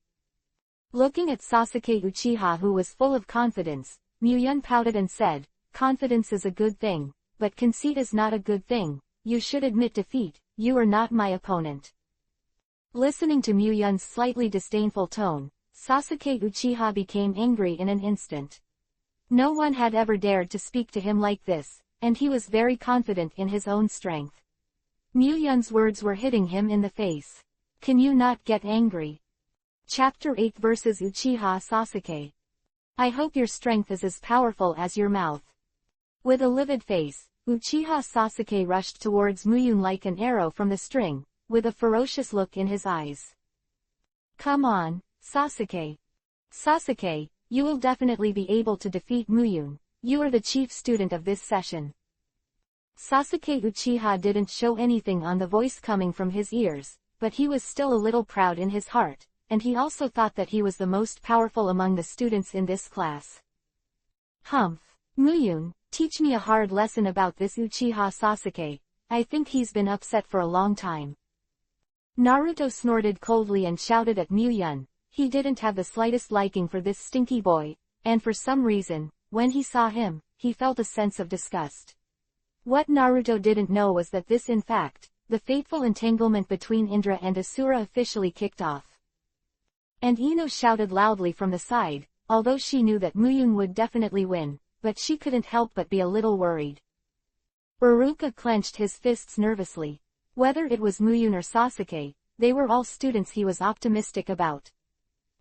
Looking at Sasuke Uchiha, who was full of confidence, Muyun pouted and said, "Confidence is a good thing, but conceit is not a good thing. You should admit defeat. You are not my opponent." Listening to Muyun's slightly disdainful tone, Sasuke Uchiha became angry in an instant. No one had ever dared to speak to him like this, and he was very confident in his own strength. Mu-yun's words were hitting him in the face. Can you not get angry? Chapter 8 vs Uchiha Sasuke. I hope your strength is as powerful as your mouth. With a livid face, Uchiha Sasuke rushed towards Mu-yun like an arrow from the string, with a ferocious look in his eyes. Come on, Sasuke. Sasuke, you will definitely be able to defeat Mu-yun. You are the chief student of this session. Sasuke Uchiha didn't show anything on the voice coming from his ears, but he was still a little proud in his heart, and he also thought that he was the most powerful among the students in this class. Humph. Mu-yun, teach me a hard lesson about this Uchiha Sasuke. I think he's been upset for a long time. Naruto snorted coldly and shouted at Mu-yun. He didn't have the slightest liking for this stinky boy, and for some reason, when he saw him, he felt a sense of disgust. What Naruto didn't know was that this in fact, the fateful entanglement between Indra and Asura officially kicked off. And Ino shouted loudly from the side, although she knew that Mu-yun would definitely win, but she couldn't help but be a little worried. Iruka clenched his fists nervously. Whether it was Mu-yun or Sasuke, they were all students he was optimistic about.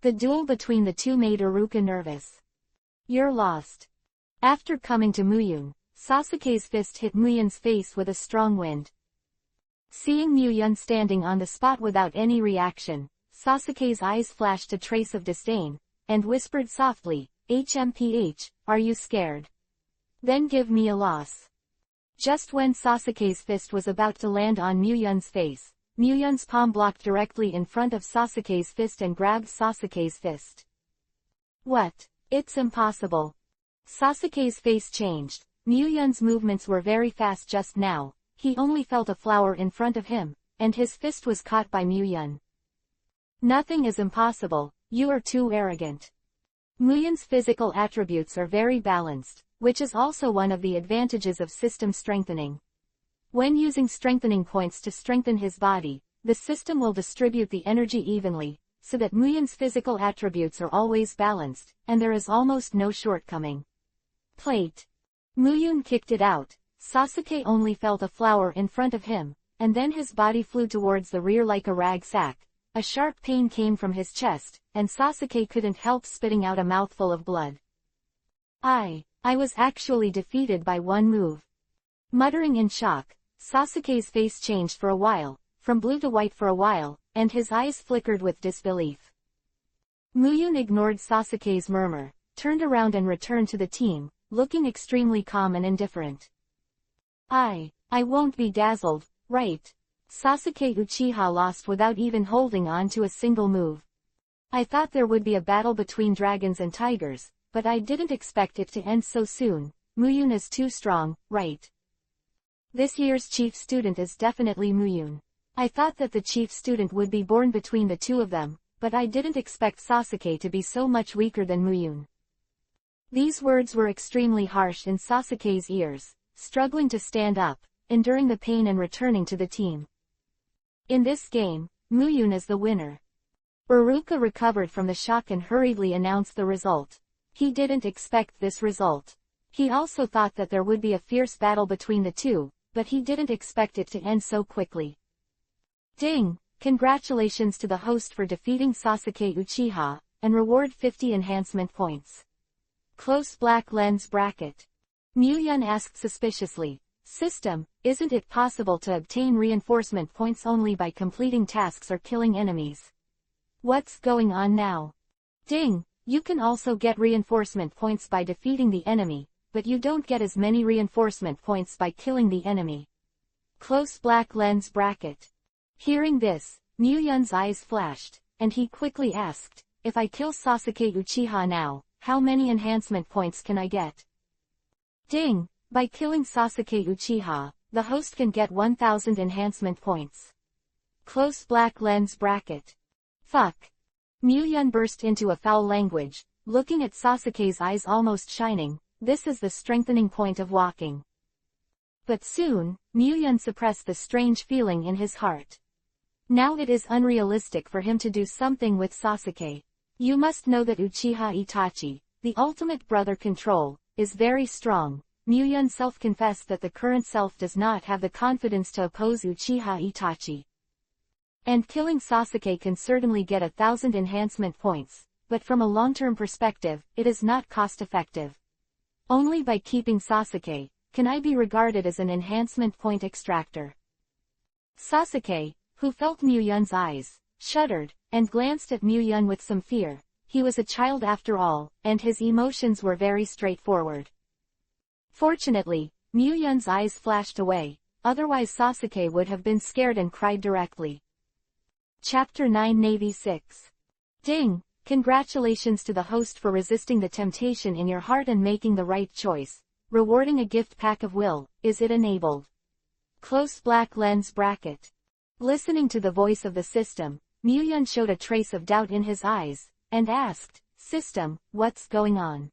The duel between the two made Iruka nervous. You're lost. After coming to Mu-yun, Sasuke's fist hit Mu-yun's face with a strong wind. Seeing Mu-yun standing on the spot without any reaction, Sasuke's eyes flashed a trace of disdain, and whispered softly, HMPH, are you scared? Then give me a loss. Just when Sasuke's fist was about to land on Mu-yun's face, Mu-yun's palm blocked directly in front of Sasuke's fist and grabbed Sasuke's fist. What? It's impossible. Sasuke's face changed. Mu-yun's movements were very fast just now. He only felt a flower in front of him, and his fist was caught by Mu-yun. Nothing is impossible, you are too arrogant. Mu-yun's physical attributes are very balanced, which is also one of the advantages of system strengthening. When using strengthening points to strengthen his body, the system will distribute the energy evenly, so that Mu-yun's physical attributes are always balanced, and there is almost no shortcoming. Plate. Mu-yun kicked it out. Sasuke only felt a flower in front of him, and then his body flew towards the rear like a rag sack. A sharp pain came from his chest, and Sasuke couldn't help spitting out a mouthful of blood. I was actually defeated by one move. Muttering in shock, Sasuke's face changed for a while, from blue to white for a while, and his eyes flickered with disbelief. Mu-yun ignored Sasuke's murmur, turned around and returned to the team, looking extremely calm and indifferent. I won't be dazzled, right? Sasuke Uchiha lost without even holding on to a single move. I thought there would be a battle between dragons and tigers, but I didn't expect it to end so soon. Mu-yun is too strong, right? This year's chief student is definitely Mu-yun. I thought that the chief student would be born between the two of them, but I didn't expect Sasuke to be so much weaker than Mu-yun. These words were extremely harsh in Sasuke's ears, struggling to stand up, enduring the pain and returning to the team. In this game, Mu-yun is the winner. Iruka recovered from the shock and hurriedly announced the result. He didn't expect this result. He also thought that there would be a fierce battle between the two, but he didn't expect it to end so quickly. Ding! Congratulations to the host for defeating Sasuke Uchiha, and reward 50 enhancement points. Close black lens bracket. Mu-yun asked suspiciously. System, isn't it possible to obtain reinforcement points only by completing tasks or killing enemies? What's going on now? Ding! You can also get reinforcement points by defeating the enemy, but you don't get as many reinforcement points by killing the enemy. Close black lens bracket. Hearing this, Mu-yun's eyes flashed, and he quickly asked, if I kill Sasuke Uchiha now, how many enhancement points can I get? Ding! By killing Sasuke Uchiha, the host can get 1000 enhancement points. Close black lens bracket. Fuck. Mu-yun burst into a foul language, looking at Sasuke's eyes almost shining. This is the strengthening point of walking. But soon, Mu-yun suppressed the strange feeling in his heart. Now it is unrealistic for him to do something with Sasuke. You must know that Uchiha Itachi, the ultimate brother control, is very strong. Muyun self-confessed that the current self does not have the confidence to oppose Uchiha Itachi. And killing Sasuke can certainly get 1,000 enhancement points, but from a long-term perspective, it is not cost-effective. Only by keeping Sasuke can I be regarded as an enhancement point extractor. Sasuke, who felt Muyun's eyes, shuddered, and glanced at Muyun with some fear. He was a child after all, and his emotions were very straightforward. Fortunately, Muyun's eyes flashed away, otherwise Sasuke would have been scared and cried directly. Chapter 9 Navy 6. Ding! Congratulations to the host for resisting the temptation in your heart and making the right choice. Rewarding a gift pack of will, is it enabled? Close black lens bracket. Listening to the voice of the system, Muyun showed a trace of doubt in his eyes, and asked, "System, what's going on?"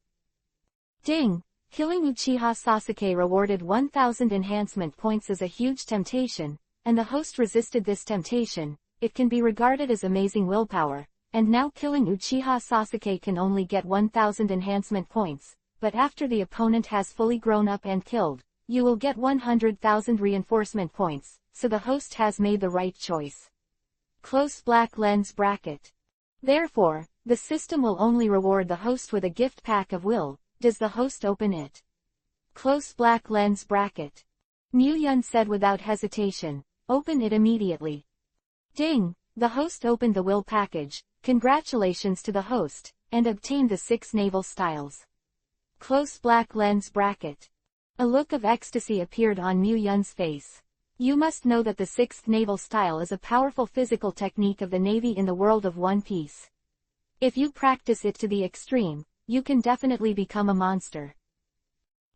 Ding! Killing Uchiha Sasuke rewarded 1,000 enhancement points as a huge temptation, and the host resisted this temptation. It can be regarded as amazing willpower, and now killing Uchiha Sasuke can only get 1,000 enhancement points, but after the opponent has fully grown up and killed, you will get 100,000 reinforcement points, so the host has made the right choice. Close black lens bracket. Therefore, the system will only reward the host with a gift pack of will. Does the host open it? Close black lens bracket. Muyun said without hesitation, "Open it immediately." Ding! The host opened the will package. Congratulations to the host, and obtained the 6 naval styles. Close black lens bracket. A look of ecstasy appeared on Muyun's face. You must know that the 6th naval style is a powerful physical technique of the Navy in the world of One Piece. If you practice it to the extreme, you can definitely become a monster.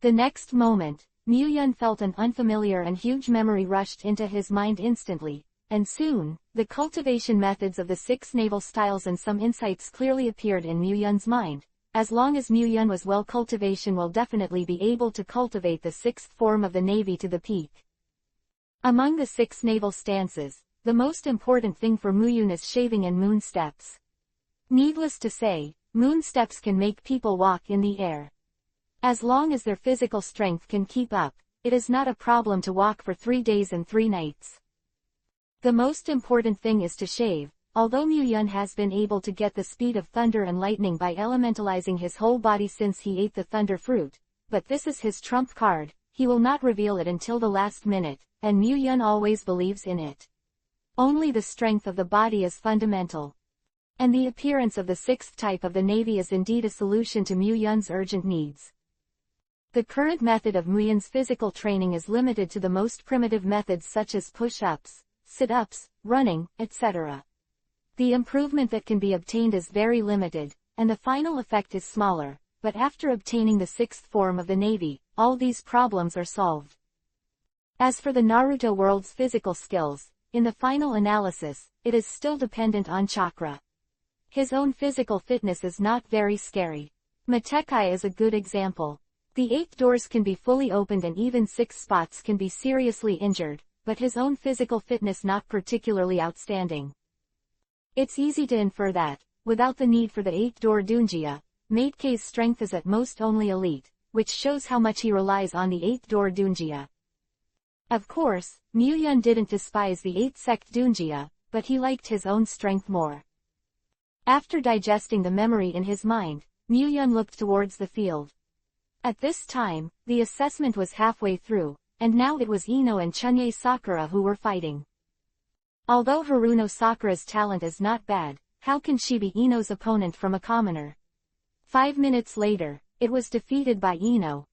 The next moment, Muyun felt an unfamiliar and huge memory rushed into his mind instantly, and soon, the cultivation methods of the 6 naval styles and some insights clearly appeared in Muyun's mind. As long as Muyun was well, cultivation will definitely be able to cultivate the 6th form of the Navy to the peak. Among the 6 naval stances, the most important thing for Muyun is shaving and moon steps. Needless to say, moon steps can make people walk in the air. As long as their physical strength can keep up, it is not a problem to walk for 3 days and 3 nights. The most important thing is to shave. Although Muyun has been able to get the speed of thunder and lightning by elementalizing his whole body since he ate the thunder fruit, but this is his trump card, he will not reveal it until the last minute, and Muyun always believes in it. Only the strength of the body is fundamental. And the appearance of the 6th type of the Navy is indeed a solution to Muyun's urgent needs. The current method of Muyun's physical training is limited to the most primitive methods such as push-ups, sit-ups, running, etc. The improvement that can be obtained is very limited, and the final effect is smaller, but after obtaining the 6th form of the Navy, all these problems are solved. As for the Naruto world's physical skills, in the final analysis, it is still dependent on chakra. His own physical fitness is not very scary. Matekai is a good example. The 8 doors can be fully opened and even 6 spots can be seriously injured, but his own physical fitness not particularly outstanding. It's easy to infer that, without the need for the 8-door Dunjia, Matekai's strength is at most only elite, which shows how much he relies on the 8-door Dunjia. Of course, Muyun didn't despise the 8-sect Dunjia, but he liked his own strength more. After digesting the memory in his mind, Muyun looked towards the field. At this time, the assessment was halfway through, and now it was Ino and Chunye Sakura who were fighting. Although Haruno Sakura's talent is not bad, how can she be Ino's opponent from a commoner? 5 minutes later, it was defeated by Ino.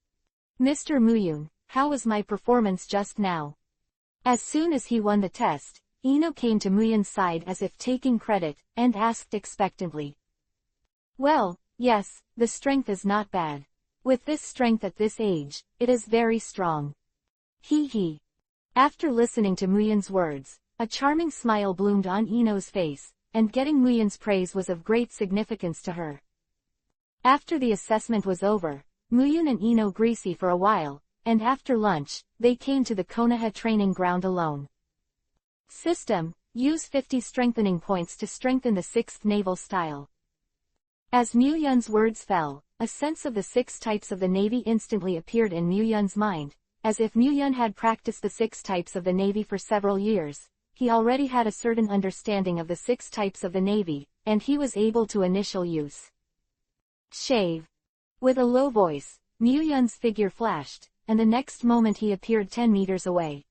"Mr. Muyun, how was my performance just now?" As soon as he won the test, Ino came to Muyun's side as if taking credit, and asked expectantly. "Well, yes, the strength is not bad. With this strength at this age, it is very strong. Hee hee." After listening to Muyun's words, a charming smile bloomed on Ino's face, and getting Muyun's praise was of great significance to her. After the assessment was over, Muyun and Ino greasy for a while, and after lunch, they came to the Konoha training ground alone. System, use 50 strengthening points to strengthen the 6th naval style. As Mu-yun's words fell, a sense of the 6 types of the Navy instantly appeared in Mu-yun's mind, as if Mu-yun had practiced the 6 types of the Navy for several years. He already had a certain understanding of the 6 types of the Navy, and he was able to initial use. Shave. With a low voice, Mu-yun's figure flashed, and the next moment he appeared 10 meters away.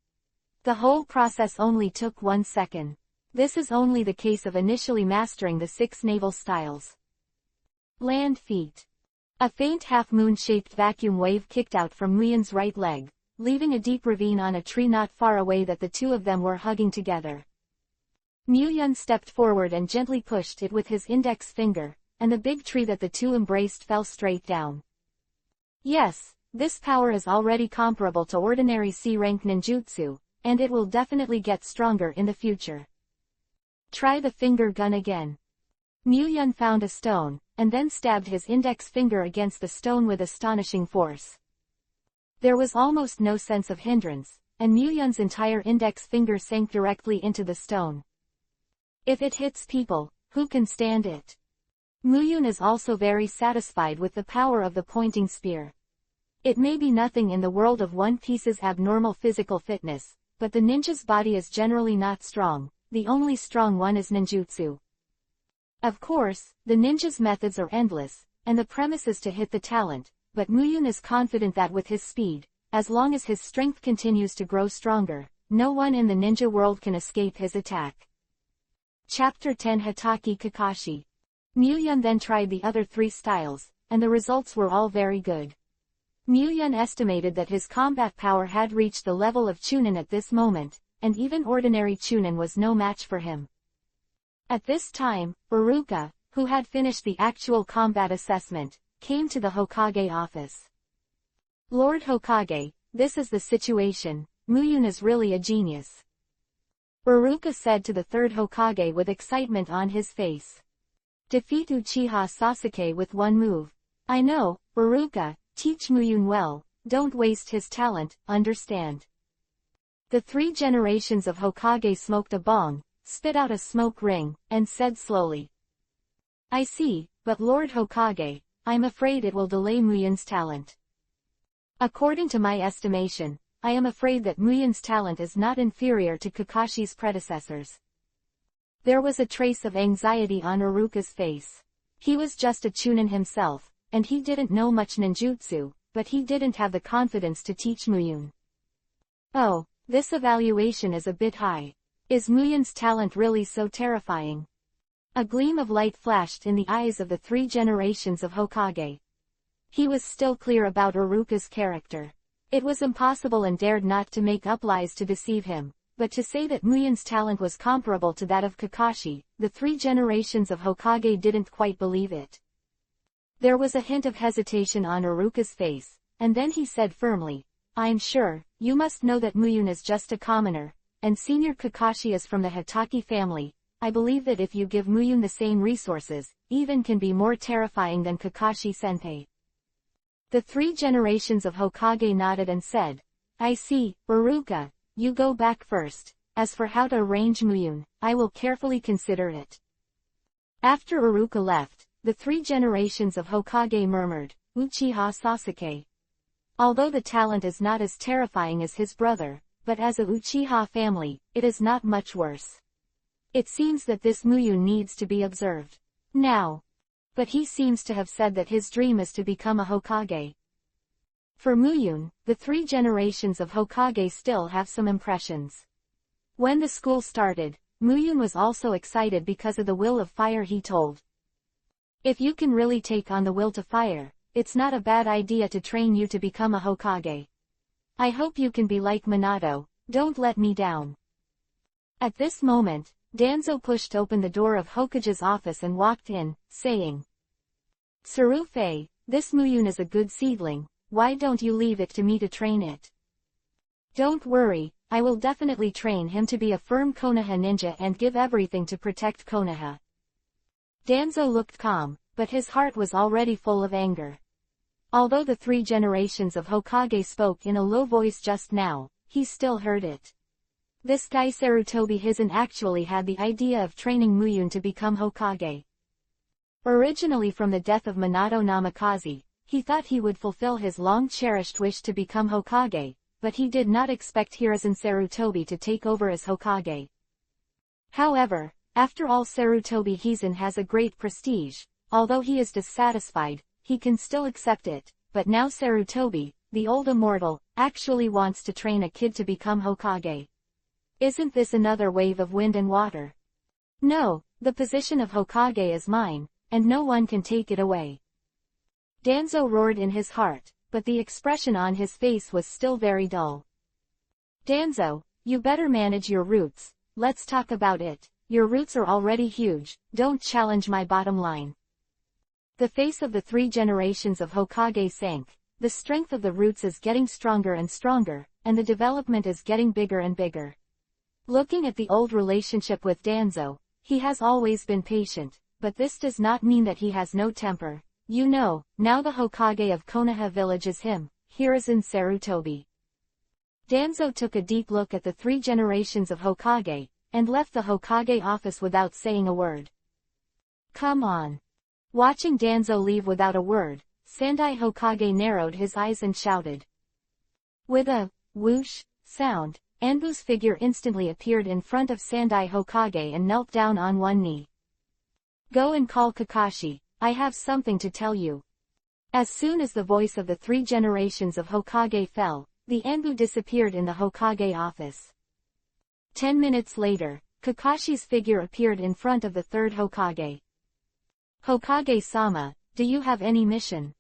The whole process only took 1 second. This is only the case of initially mastering the 6 naval styles. Land feet. A faint half-moon-shaped vacuum wave kicked out from Mu-yun's right leg, leaving a deep ravine on a tree not far away that the two of them were hugging together. Mu-yun stepped forward and gently pushed it with his index finger, and the big tree that the two embraced fell straight down. Yes, this power is already comparable to ordinary C-rank ninjutsu, and it will definitely get stronger in the future. Try the finger gun again. Mu-yun found a stone, and then stabbed his index finger against the stone with astonishing force. There was almost no sense of hindrance, and Mu-yun's entire index finger sank directly into the stone. If it hits people, who can stand it? Mu-yun is also very satisfied with the power of the pointing spear. It may be nothing in the world of One Piece's abnormal physical fitness, but the ninja's body is generally not strong. The only strong one is ninjutsu. Of course, the ninja's methods are endless, and the premise is to hit the talent, but Mu-yun is confident that with his speed, as long as his strength continues to grow stronger, no one in the ninja world can escape his attack. Chapter 10 Hatake Kakashi. Mu-yun then tried the other 3 styles, and the results were all very good. Mu-yun estimated that his combat power had reached the level of Chunin at this moment, and even ordinary Chunin was no match for him. At this time, Iruka, who had finished the actual combat assessment, came to the Hokage office. Lord Hokage, this is the situation. Mu-yun is really a genius. Iruka said to the 3rd Hokage with excitement on his face. Defeat Uchiha Sasuke with 1 move. I know, Iruka, teach Mu-yun well, don't waste his talent, understand? The 3 generations of Hokage smoked a bong, spit out a smoke ring, and said slowly. I see, but Lord Hokage, I'm afraid it will delay Mu-yun's talent. According to my estimation, I am afraid that Mu-yun's talent is not inferior to Kakashi's predecessors. There was a trace of anxiety on Iruka's face. He was just a Chunin himself, and he didn't know much ninjutsu, but he didn't have the confidence to teach Mu-yun. Oh, this evaluation is a bit high. Is Mu-yun's talent really so terrifying? A gleam of light flashed in the eyes of the 3 generations of Hokage. He was still clear about Iruka's character. It was impossible and dared not to make up lies to deceive him, but to say that Mu-yun's talent was comparable to that of Kakashi, the 3 generations of Hokage didn't quite believe it. There was a hint of hesitation on Iruka's face, and then he said firmly, I'm sure, you must know that Mu-yun is just a commoner, and Senior Kakashi is from the Hatake family. I believe that if you give Mu-yun the same resources, even can be more terrifying than Kakashi-senpai. The 3 generations of Hokage nodded and said, I see, Iruka, you go back first. As for how to arrange Mu-yun, I will carefully consider it. After Iruka left, the 3 generations of Hokage murmured, Uchiha Sasuke. Although the talent is not as terrifying as his brother, but as a Uchiha family, it is not much worse. It seems that this Mu-yun needs to be observed. Now. But he seems to have said that his dream is to become a Hokage. For Mu-yun, the 3 generations of Hokage still have some impressions. When the school started, Mu-yun was also excited because of the will of fire he told. If you can really take on the will to fire, it's not a bad idea to train you to become a Hokage. I hope you can be like Minato, don't let me down. At this moment, Danzo pushed open the door of Hokage's office and walked in, saying, Tsurufei, this Mu-yun is a good seedling, why don't you leave it to me to train it? Don't worry, I will definitely train him to be a firm Konoha ninja and give everything to protect Konoha. Danzo looked calm, but his heart was already full of anger. Although the 3 generations of Hokage spoke in a low voice just now, he still heard it. This guy Sarutobi Hizen actually had the idea of training Mu-yun to become Hokage. Originally from the death of Minato Namikaze, he thought he would fulfill his long-cherished wish to become Hokage, but he did not expect Hiruzen Sarutobi to take over as Hokage. However, after all, Sarutobi Hizen has a great prestige. Although he is dissatisfied, he can still accept it, but now Sarutobi, the old immortal, actually wants to train a kid to become Hokage. Isn't this another wave of wind and water? No, the position of Hokage is mine, and no one can take it away. Danzo roared in his heart, but the expression on his face was still very dull. Danzo, you better manage your roots, let's talk about it. Your roots are already huge, don't challenge my bottom line. The face of the 3 generations of Hokage sank. The strength of the roots is getting stronger and stronger, and the development is getting bigger and bigger. Looking at the old relationship with Danzo, he has always been patient, but this does not mean that he has no temper. You know, now the Hokage of Konoha village is him, Hiruzen Sarutobi. Danzo took a deep look at the 3 generations of Hokage, and left the Hokage office without saying a word. Come on. Watching Danzo leave without a word, Sandai Hokage narrowed his eyes and shouted. With a whoosh sound, Anbu's figure instantly appeared in front of Sandai Hokage and knelt down on one knee. Go and call Kakashi, I have something to tell you. As soon as the voice of the 3 generations of Hokage fell, the Anbu disappeared in the Hokage office. 10 minutes later, Kakashi's figure appeared in front of the 3rd Hokage. Hokage-sama, do you have any mission?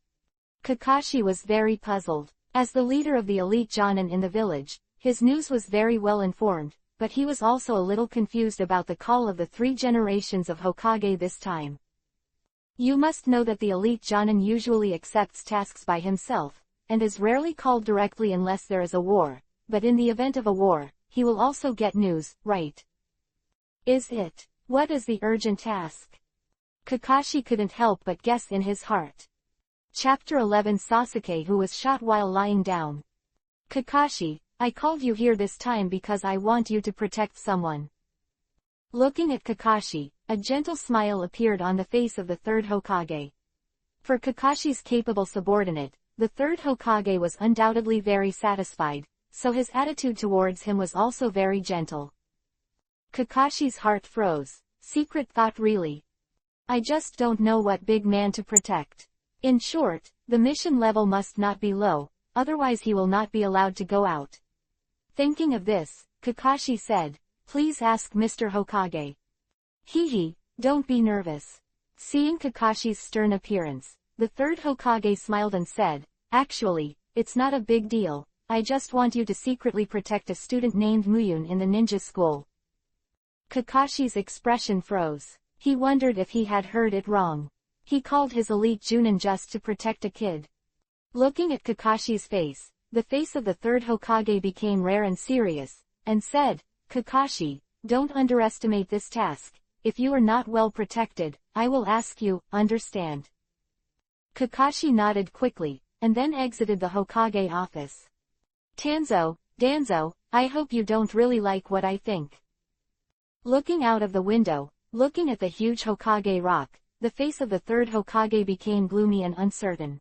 Kakashi was very puzzled. As the leader of the elite Jonin in the village, his news was very well informed, but he was also a little confused about the call of the 3 generations of Hokage this time. You must know that the elite Jonin usually accepts tasks by himself, and is rarely called directly unless there is a war, but in the event of a war, he will also get news, right? Is it? What is the urgent task? Kakashi couldn't help but guess in his heart. Chapter 11 Sasuke who was shot while lying down. Kakashi, I called you here this time because I want you to protect someone. Looking at Kakashi, a gentle smile appeared on the face of the 3rd Hokage. For Kakashi's capable subordinate, the 3rd Hokage was undoubtedly very satisfied, so his attitude towards him was also very gentle. Kakashi's heart froze. Secret thought really. I just don't know what big man to protect. In short, the mission level must not be low, otherwise he will not be allowed to go out. Thinking of this, Kakashi said, please ask Mr. Hokage. Hee, don't be nervous. Seeing Kakashi's stern appearance, the 3rd Hokage smiled and said, actually, it's not a big deal, I just want you to secretly protect a student named Muyun in the ninja school. Kakashi's expression froze. He wondered if he had heard it wrong. He called his elite Junin just to protect a kid. Looking at Kakashi's face, the face of the 3rd Hokage became rare and serious, and said, Kakashi, don't underestimate this task. If you are not well protected, I will ask you, understand? Kakashi nodded quickly, and then exited the Hokage office. Danzo, I hope you don't really like what I think. Looking out of the window, looking at the huge Hokage rock, the face of the 3rd Hokage became gloomy and uncertain.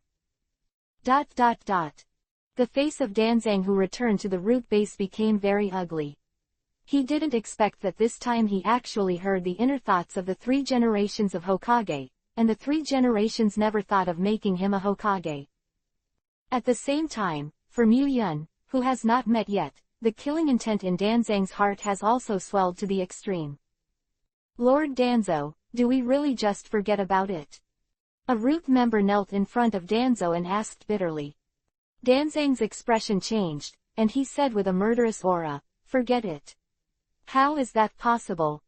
The face of Danzang who returned to the root base became very ugly. He didn't expect that this time he actually heard the inner thoughts of the 3 generations of Hokage, and the 3 generations never thought of making him a Hokage. At the same time, for Muyun, who has not met yet, the killing intent in Danzang's heart has also swelled to the extreme. Lord Danzo, do we really just forget about it? A root member knelt in front of Danzo and asked bitterly. Danzang's expression changed, and he said with a murderous aura, forget it. How is that possible?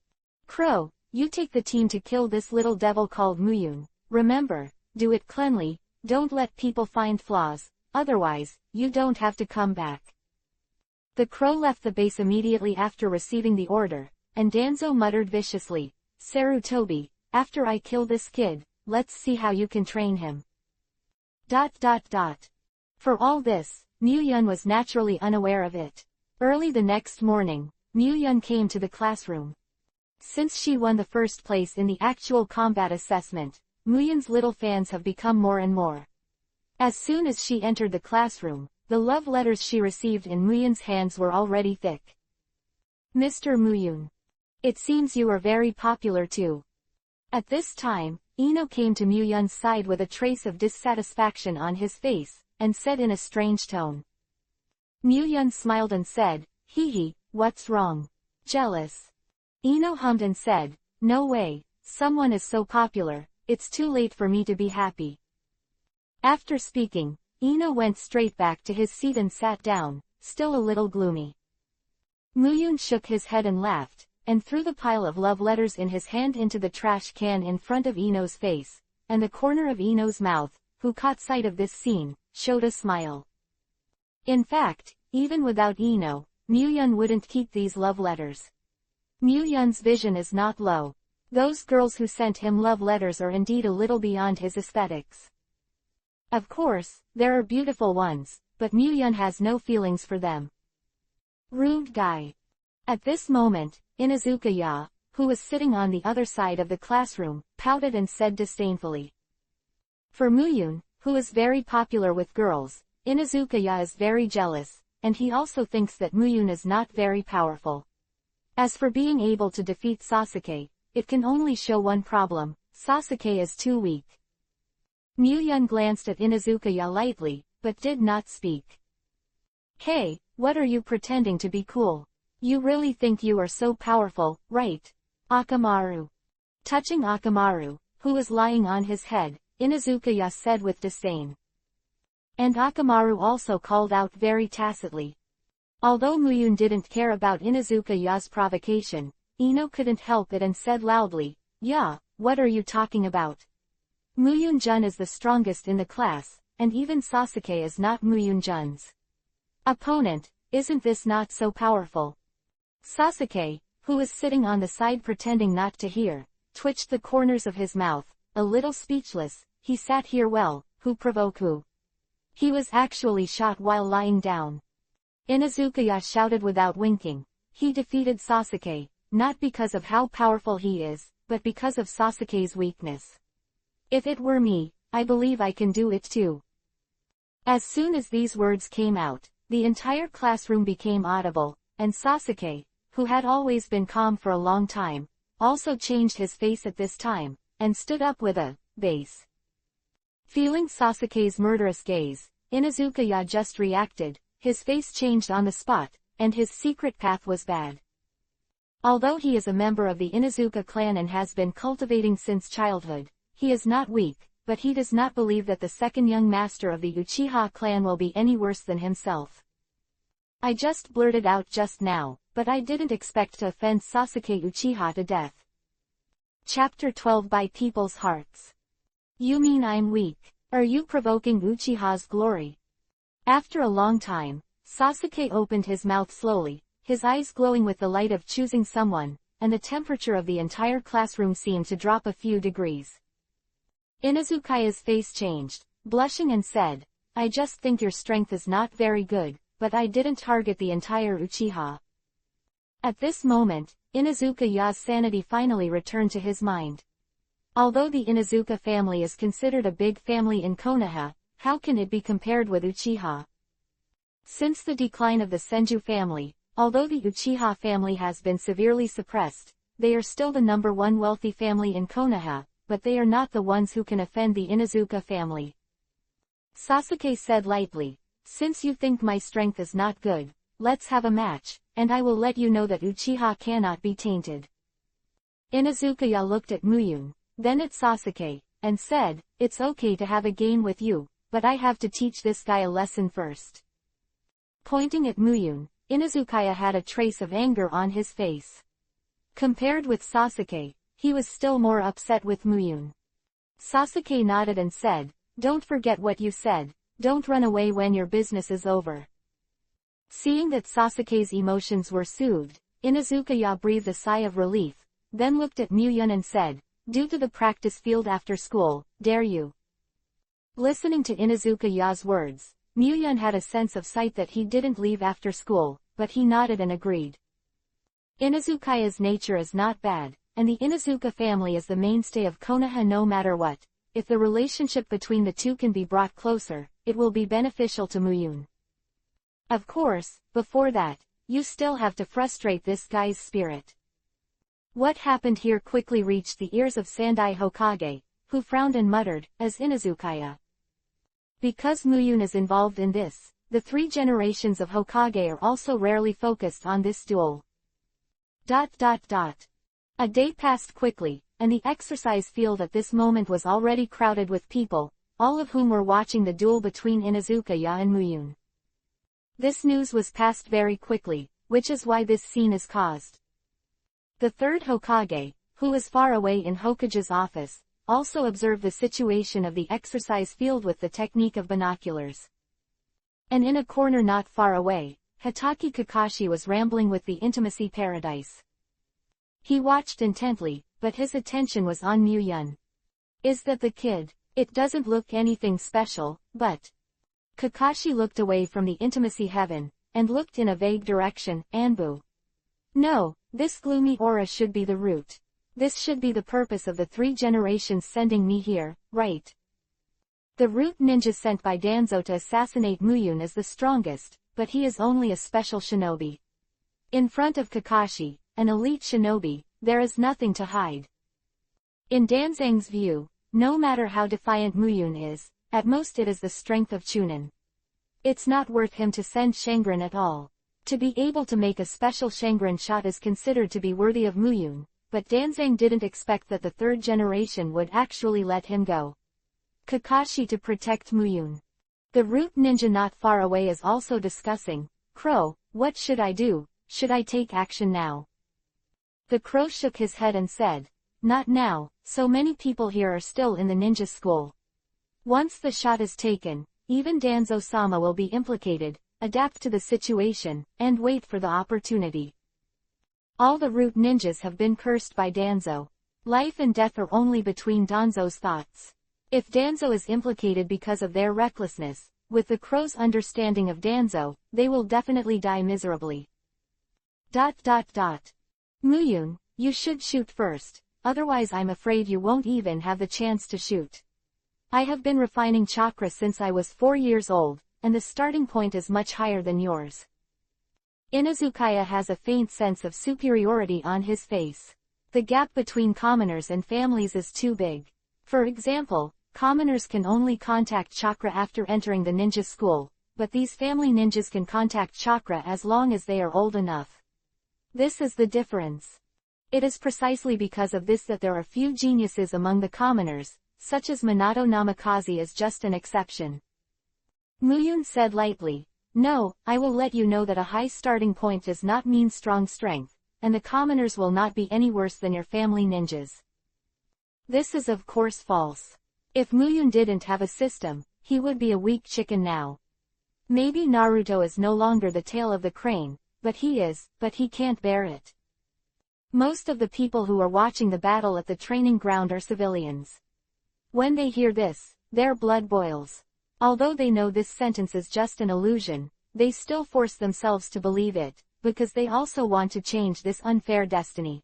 Crow, you take the team to kill this little devil called Muyun. Remember, do it cleanly, don't let people find flaws, otherwise, you don't have to come back. The crow left the base immediately after receiving the order, and Danzo muttered viciously, Sarutobi, after I kill this kid, let's see how you can train him. For all this, Muyun was naturally unaware of it. Early the next morning, Muyun came to the classroom. Since she won the first place in the actual combat assessment, Muyun's little fans have become more and more. As soon as she entered the classroom, the love letters she received in Muyun's hands were already thick. Mr. Muyun. It seems you are very popular too. At this time, Ino came to Muyun's side with a trace of dissatisfaction on his face, and said in a strange tone. Muyun smiled and said, "Hee hee, what's wrong? Jealous?" Ino hummed and said, "No way, someone is so popular, it's too late for me to be happy." After speaking, Ino went straight back to his seat and sat down, still a little gloomy. Muyun shook his head and laughed, and threw the pile of love letters in his hand into the trash can in front of Ino's face, and the corner of Ino's mouth, who caught sight of this scene, showed a smile. In fact, even without Ino, Muyun wouldn't keep these love letters. Muyun's vision is not low. Those girls who sent him love letters are indeed a little beyond his aesthetics. Of course, there are beautiful ones, but Muyun has no feelings for them. Rude guy. At this moment, Inuzuka Ya, who was sitting on the other side of the classroom, pouted and said disdainfully. For Muyun, who is very popular with girls, Inuzuka Ya is very jealous, and he also thinks that Muyun is not very powerful. As for being able to defeat Sasuke, it can only show one problem: Sasuke is too weak. Muyun glanced at Inuzuka Ya lightly, but did not speak. Hey, what are you pretending to be cool? You really think you are so powerful, right? Akamaru. Touching Akamaru, who was lying on his head, Inuzuka Ya said with disdain. And Akamaru also called out very tacitly. Although Muyun didn't care about Inuzuka Ya's provocation, Ino couldn't help it and said loudly, "Ya, what are you talking about? Muyun-jun is the strongest in the class, and even Sasuke is not Muyun-jun's opponent. Isn't this not so powerful?" Sasuke, who was sitting on the side pretending not to hear, twitched the corners of his mouth, a little speechless. He sat here well, who provoke who? He was actually shot while lying down. Inuzuka Ya shouted without winking. He defeated Sasuke, not because of how powerful he is, but because of Sasuke's weakness. If it were me, I believe I can do it too. As soon as these words came out, the entire classroom became audible, and Sasuke, who had always been calm for a long time, also changed his face at this time, and stood up with a base. Feeling Sasuke's murderous gaze, Inuzuka Ya just reacted. His face changed on the spot, and his secret path was bad. Although he is a member of the Inuzuka clan and has been cultivating since childhood, he is not weak, but he does not believe that the second young master of the Uchiha clan will be any worse than himself. I just blurted out just now, but I didn't expect to offend Sasuke Uchiha to death. Chapter 12 By People's Hearts. You mean I'm weak? Are you provoking Uchiha's glory? After a long time, Sasuke opened his mouth slowly, his eyes glowing with the light of choosing someone, and the temperature of the entire classroom seemed to drop a few degrees. Inuzuka's face changed, blushing and said, "I just think your strength is not very good, but I didn't target the entire Uchiha." At this moment, Inuzuka Ya's sanity finally returned to his mind. Although the Inuzuka family is considered a big family in Konoha, how can it be compared with Uchiha? Since the decline of the Senju family, although the Uchiha family has been severely suppressed, they are still the #1 wealthy family in Konoha, but they are not the ones who can offend the Inuzuka family. Sasuke said lightly, "Since you think my strength is not good, let's have a match, and I will let you know that Uchiha cannot be tainted." Inuzuka Ya looked at Muyun, then at Sasuke, and said, "It's okay to have a game with you, but I have to teach this guy a lesson first." Pointing at Muyun, Inuzuka had a trace of anger on his face. Compared with Sasuke, he was still more upset with Muyun. Sasuke nodded and said, "Don't forget what you said, don't run away when your business is over." Seeing that Sasuke's emotions were soothed, Inuzuka breathed a sigh of relief, then looked at Muyun and said, "Due to the practice field after school, dare you?" Listening to Inuzuka words, Muyun had a sense of sight that he didn't leave after school, but he nodded and agreed. Inuzuka's nature is not bad, and the Inuzuka family is the mainstay of Konoha no matter what, if the relationship between the two can be brought closer, it will be beneficial to Muyun. Of course, before that, you still have to frustrate this guy's spirit. What happened here quickly reached the ears of Sandai Hokage, who frowned and muttered, as Inazukaya. Because Muyun is involved in this, the 3 generations of Hokage are also rarely focused on this duel. A day passed quickly, and the exercise field at this moment was already crowded with people, all of whom were watching the duel between Inazukaya and Muyun. This news was passed very quickly, which is why this scene is caused. The 3rd Hokage, who was far away in Hokage's office, also observed the situation of the exercise field with the technique of binoculars. And in a corner not far away, Hitaki Kakashi was rambling with the intimacy paradise. He watched intently, but his attention was on Muyun. Is that the kid? It doesn't look anything special, but... Kakashi looked away from the intimacy heaven, and looked in a vague direction, Anbu. No, this gloomy aura should be the root. This should be the purpose of the 3 generations sending me here, right? The root ninja sent by Danzo to assassinate Muyun is the strongest, but he is only a special shinobi. In front of Kakashi, an elite shinobi, there is nothing to hide. In Danzang's view, no matter how defiant Muyun is, at most it is the strength of Chunin. It's not worth him to send Shangren at all. To be able to make a special Shangren shot is considered to be worthy of Muyun, but Danzang didn't expect that the 3rd generation would actually let him go. Kakashi to protect Muyun. The root ninja not far away is also discussing, Crow, what should I do? Should I take action now? The crow shook his head and said, not now, so many people here are still in the ninja school. Once the shot is taken, even Danzo-sama will be implicated, adapt to the situation, and wait for the opportunity. All the root ninjas have been cursed by Danzo. Life and death are only between Danzo's thoughts. If Danzo is implicated because of their recklessness, with the crow's understanding of Danzo, they will definitely die miserably. Muyun, you should shoot first, otherwise I'm afraid you won't even have the chance to shoot. I have been refining chakra since I was 4 years old, and the starting point is much higher than yours. Inazukaya has a faint sense of superiority on his face. The gap between commoners and families is too big. For example, commoners can only contact chakra after entering the ninja school, but these family ninjas can contact chakra as long as they are old enough. This is the difference. It is precisely because of this that there are few geniuses among the commoners, such as Minato Namikaze is just an exception. Muyun said lightly, no, I will let you know that a high starting point does not mean strong strength, and the commoners will not be any worse than your family ninjas. This is of course false. If Muyun didn't have a system, he would be a weak chicken now. Maybe Naruto is no longer the tail of the crane, but he can't bear it. Most of the people who are watching the battle at the training ground are civilians. When they hear this, their blood boils. Although they know this sentence is just an illusion, they still force themselves to believe it, because they also want to change this unfair destiny.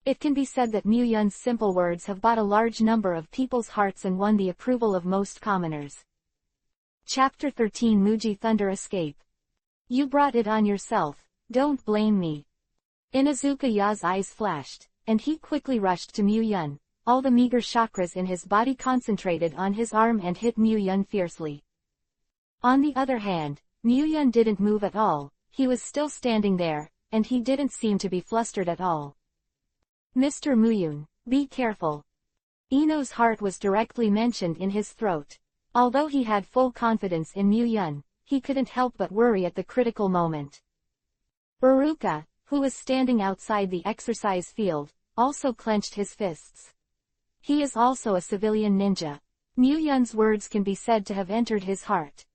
It can be said that Muyun's simple words have bought a large number of people's hearts and won the approval of most commoners. Chapter 13 Muji Thunder Escape. You brought it on yourself, don't blame me. Inazukaya's eyes flashed, and he quickly rushed to Muyun. All the meager chakras in his body concentrated on his arm and hit Muyun fiercely. On the other hand, Muyun didn't move at all, he was still standing there, and he didn't seem to be flustered at all. Mr. Muyun, be careful. Ino's heart was directly mentioned in his throat. Although he had full confidence in Muyun, he couldn't help but worry at the critical moment. Uruka, who was standing outside the exercise field, also clenched his fists. He is also a civilian ninja. Muyun's words can be said to have entered his heart.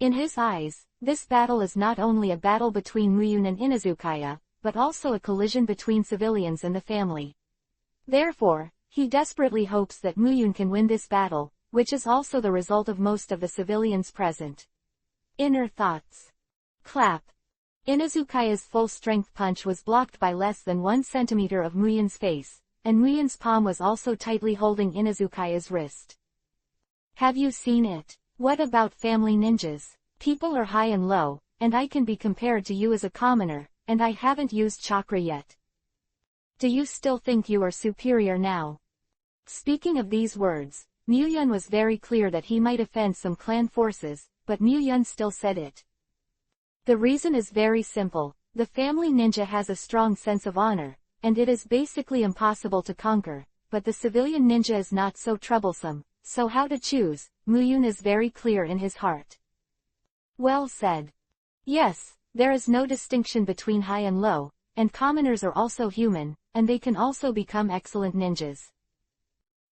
In his eyes, this battle is not only a battle between Muyun and Inazukaya, but also a collision between civilians and the family. Therefore, he desperately hopes that Muyun can win this battle, which is also the result of most of the civilians present. Inner thoughts. Clap. Inazukaya's full-strength punch was blocked by less than 1 centimeter of Muyun's face, and Muyun's palm was also tightly holding Inazukaya's wrist. Have you seen it? What about family ninjas? People are high and low, and I can be compared to you as a commoner, and I haven't used chakra yet. Do you still think you are superior now? Speaking of these words, Muyun was very clear that he might offend some clan forces, but Muyun still said it. The reason is very simple. The family ninja has a strong sense of honor, and it is basically impossible to conquer, but the civilian ninja is not so troublesome, so how to choose, Muyun is very clear in his heart. Well said. Yes, there is no distinction between high and low, and commoners are also human, and they can also become excellent ninjas.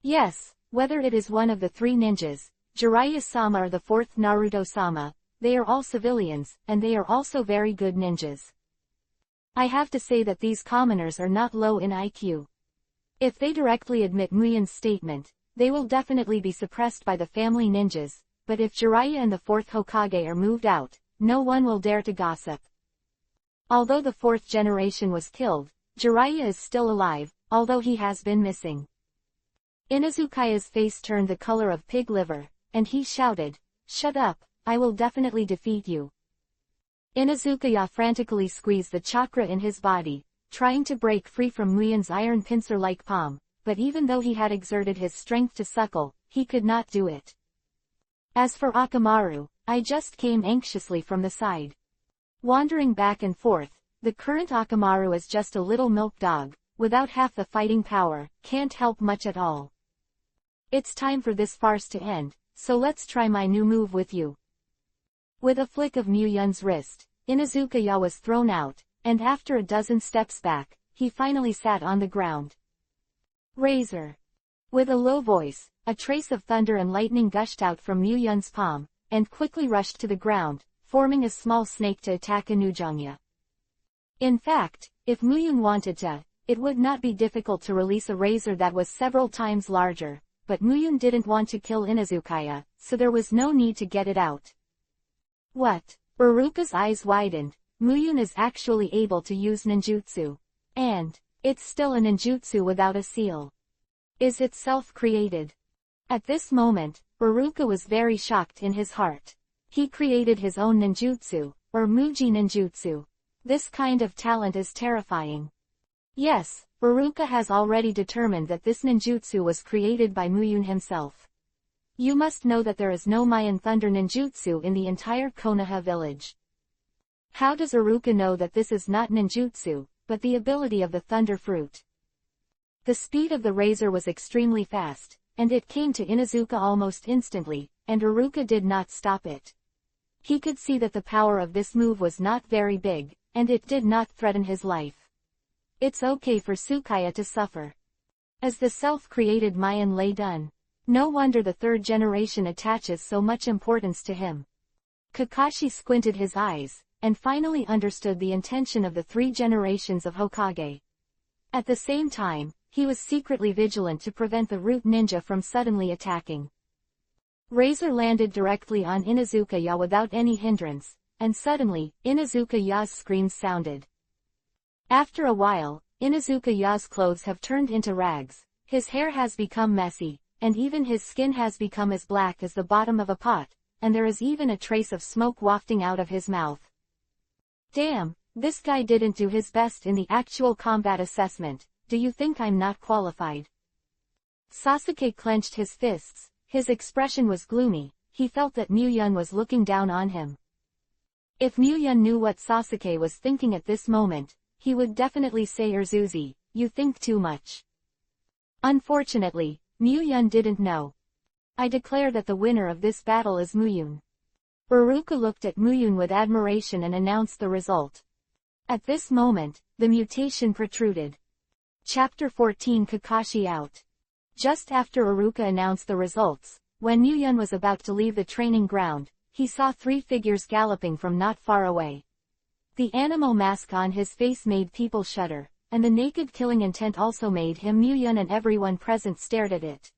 Yes, whether it is one of the three ninjas, Jiraiya-sama or the fourth Naruto-sama, they are all civilians, and they are also very good ninjas. I have to say that these commoners are not low in IQ. If they directly admit Muyun's statement, they will definitely be suppressed by the family ninjas, but if Jiraiya and the fourth Hokage are moved out, no one will dare to gossip. Although the fourth generation was killed, Jiraiya is still alive, although he has been missing. Inazukaya's face turned the color of pig liver, and he shouted, "Shut up, I will definitely defeat you." Inazukaya frantically squeezed the chakra in his body, trying to break free from Muyun's iron pincer-like palm, but even though he had exerted his strength to suckle, he could not do it. As for Akamaru, I just came anxiously from the side. Wandering back and forth, the current Akamaru is just a little milk dog, without half the fighting power, can't help much at all. It's time for this farce to end, so let's try my new move with you. With a flick of Muyun's wrist, Inazukaya was thrown out, and after a dozen steps back, he finally sat on the ground. Razor. With a low voice, a trace of thunder and lightning gushed out from Muyun's palm, and quickly rushed to the ground, forming a small snake to attack Inujanya. In fact, if Muyun wanted to, it would not be difficult to release a razor that was several times larger, but Muyun didn't want to kill Inazukaya, so there was no need to get it out. What? Uruka's eyes widened. Muyun is actually able to use ninjutsu. And it's still a ninjutsu without a seal. Is it self-created? At this moment, Uruka was very shocked in his heart. He created his own ninjutsu, or Muji ninjutsu. This kind of talent is terrifying. Yes, Uruka has already determined that this ninjutsu was created by Muyun himself. You must know that there is no Mayan thunder ninjutsu in the entire Konoha village. How does Uruka know that this is not ninjutsu, but the ability of the thunder fruit? The speed of the razor was extremely fast, and it came to Inuzuka almost instantly, and Uruka did not stop it. He could see that the power of this move was not very big, and it did not threaten his life. It's okay for Tsukaya to suffer. As the self-created Mayan lay done, no wonder the third generation attaches so much importance to him. Kakashi squinted his eyes, and finally understood the intention of the three generations of Hokage. At the same time, he was secretly vigilant to prevent the root ninja from suddenly attacking. Razor landed directly on Inazukaya without any hindrance, and suddenly, Inazukaya's screams sounded. After a while, Inazukaya's clothes have turned into rags, his hair has become messy, and even his skin has become as black as the bottom of a pot, and there is even a trace of smoke wafting out of his mouth. Damn, this guy didn't do his best in the actual combat assessment. Do you think I'm not qualified? Sasuke clenched his fists, his expression was gloomy, he felt that Muyun was looking down on him. If Muyun knew what Sasuke was thinking at this moment, he would definitely say, "Urzuzi, you think too much." Unfortunately, Muyun didn't know. I declare that the winner of this battle is Muyun. Uruka looked at Muyun with admiration and announced the result. At this moment, the mutation protruded. Chapter 14 Kakashi out. Just after Uruka announced the results, when Muyun was about to leave the training ground, he saw three figures galloping from not far away. The animal mask on his face made people shudder, and the naked killing intent also made him. Muyun and everyone present stared at it.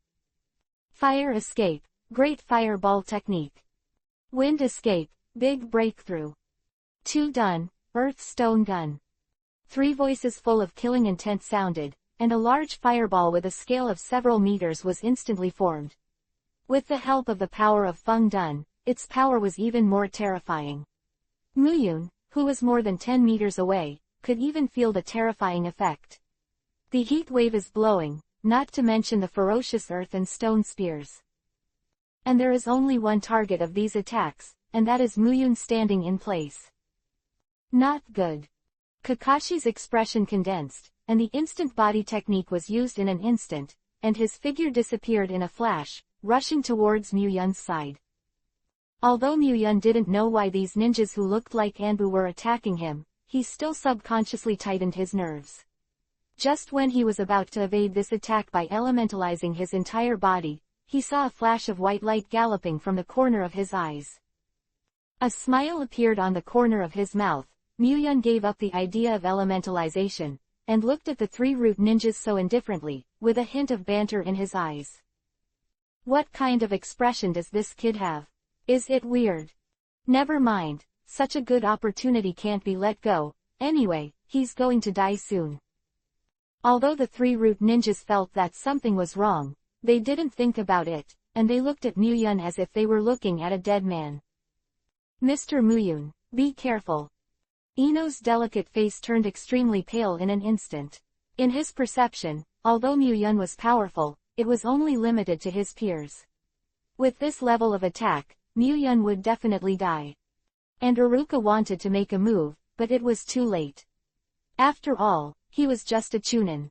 Fire escape, great fireball technique. Wind escape, big breakthrough. 2 done, earth stone gun. Three voices full of killing intent sounded, and a large fireball with a scale of several meters was instantly formed. With the help of the power of Feng Dun, its power was even more terrifying. Muyun, who was more than 10 meters away, could even feel the terrifying effect. The heat wave is blowing, not to mention the ferocious earth and stone spears. And there is only one target of these attacks, and that is Muyun standing in place. Not good. Kakashi's expression condensed, and the instant body technique was used in an instant, and his figure disappeared in a flash, rushing towards Muyun's side. Although Muyun didn't know why these ninjas who looked like Anbu were attacking him, he still subconsciously tightened his nerves. Just when he was about to evade this attack by elementalizing his entire body, he saw a flash of white light galloping from the corner of his eyes. A smile appeared on the corner of his mouth. Muyun gave up the idea of elementalization, and looked at the three root ninjas so indifferently, with a hint of banter in his eyes. What kind of expression does this kid have? Is it weird? Never mind, such a good opportunity can't be let go, anyway, he's going to die soon. Although the three root ninjas felt that something was wrong, they didn't think about it, and they looked at Muyun as if they were looking at a dead man. Mr. Muyun, be careful. Ino's delicate face turned extremely pale in an instant. In his perception, although Muyun was powerful, it was only limited to his peers. With this level of attack, Muyun would definitely die. And Iruka wanted to make a move, but it was too late. After all, he was just a chunin.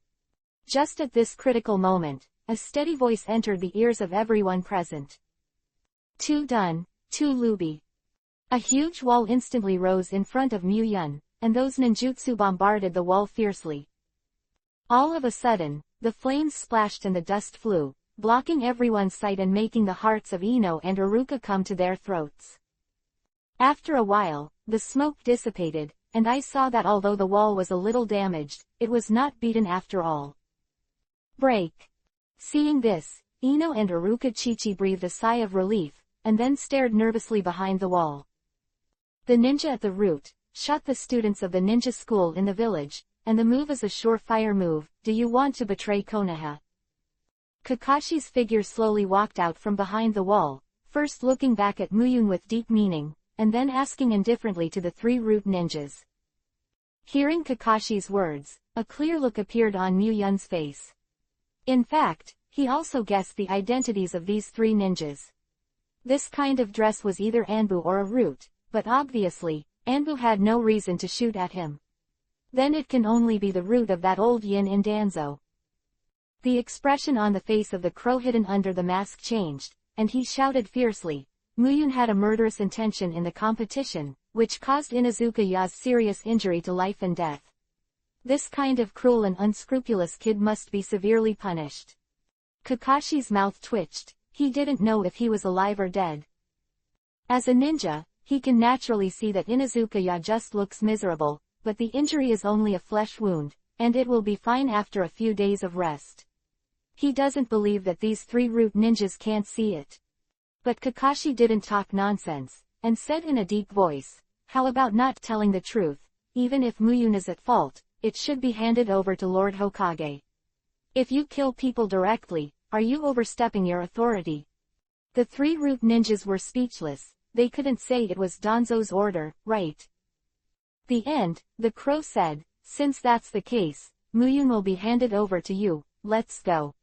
Just at this critical moment, a steady voice entered the ears of everyone present. Too done, too luby. A huge wall instantly rose in front of Muyun, and those ninjutsu bombarded the wall fiercely. All of a sudden, the flames splashed and the dust flew, blocking everyone's sight and making the hearts of Ino and Iruka come to their throats. After a while, the smoke dissipated, and I saw that although the wall was a little damaged, it was not beaten after all. Break. Seeing this, Ino and Iruka Chichi breathed a sigh of relief, and then stared nervously behind the wall. The ninja at the root shot the students of the ninja school in the village, and the move is a surefire move. Do you want to betray Konoha? Kakashi's figure slowly walked out from behind the wall, first looking back at Muyun with deep meaning, and then asking indifferently to the three root ninjas. Hearing Kakashi's words, a clear look appeared on Muyun's face. In fact, he also guessed the identities of these three ninjas. This kind of dress was either Anbu or a root, but obviously, Anbu had no reason to shoot at him. Then it can only be the root of that old yin in Danzo. The expression on the face of the crow hidden under the mask changed, and he shouted fiercely. Muyun had a murderous intention in the competition, which caused Inuzuka Ya's serious injury to life and death. This kind of cruel and unscrupulous kid must be severely punished. Kakashi's mouth twitched. He didn't know if he was alive or dead. As a ninja, he can naturally see that Inuzuka Ya just looks miserable, but the injury is only a flesh wound, and it will be fine after a few days of rest. He doesn't believe that these three root ninjas can't see it. But Kakashi didn't talk nonsense, and said in a deep voice, how about not telling the truth? Even if Muyun is at fault, it should be handed over to Lord Hokage. If you kill people directly, are you overstepping your authority? The three root ninjas were speechless. They couldn't say it was Danzo's order, right? The end, the crow said, since that's the case, Muyun will be handed over to you, let's go.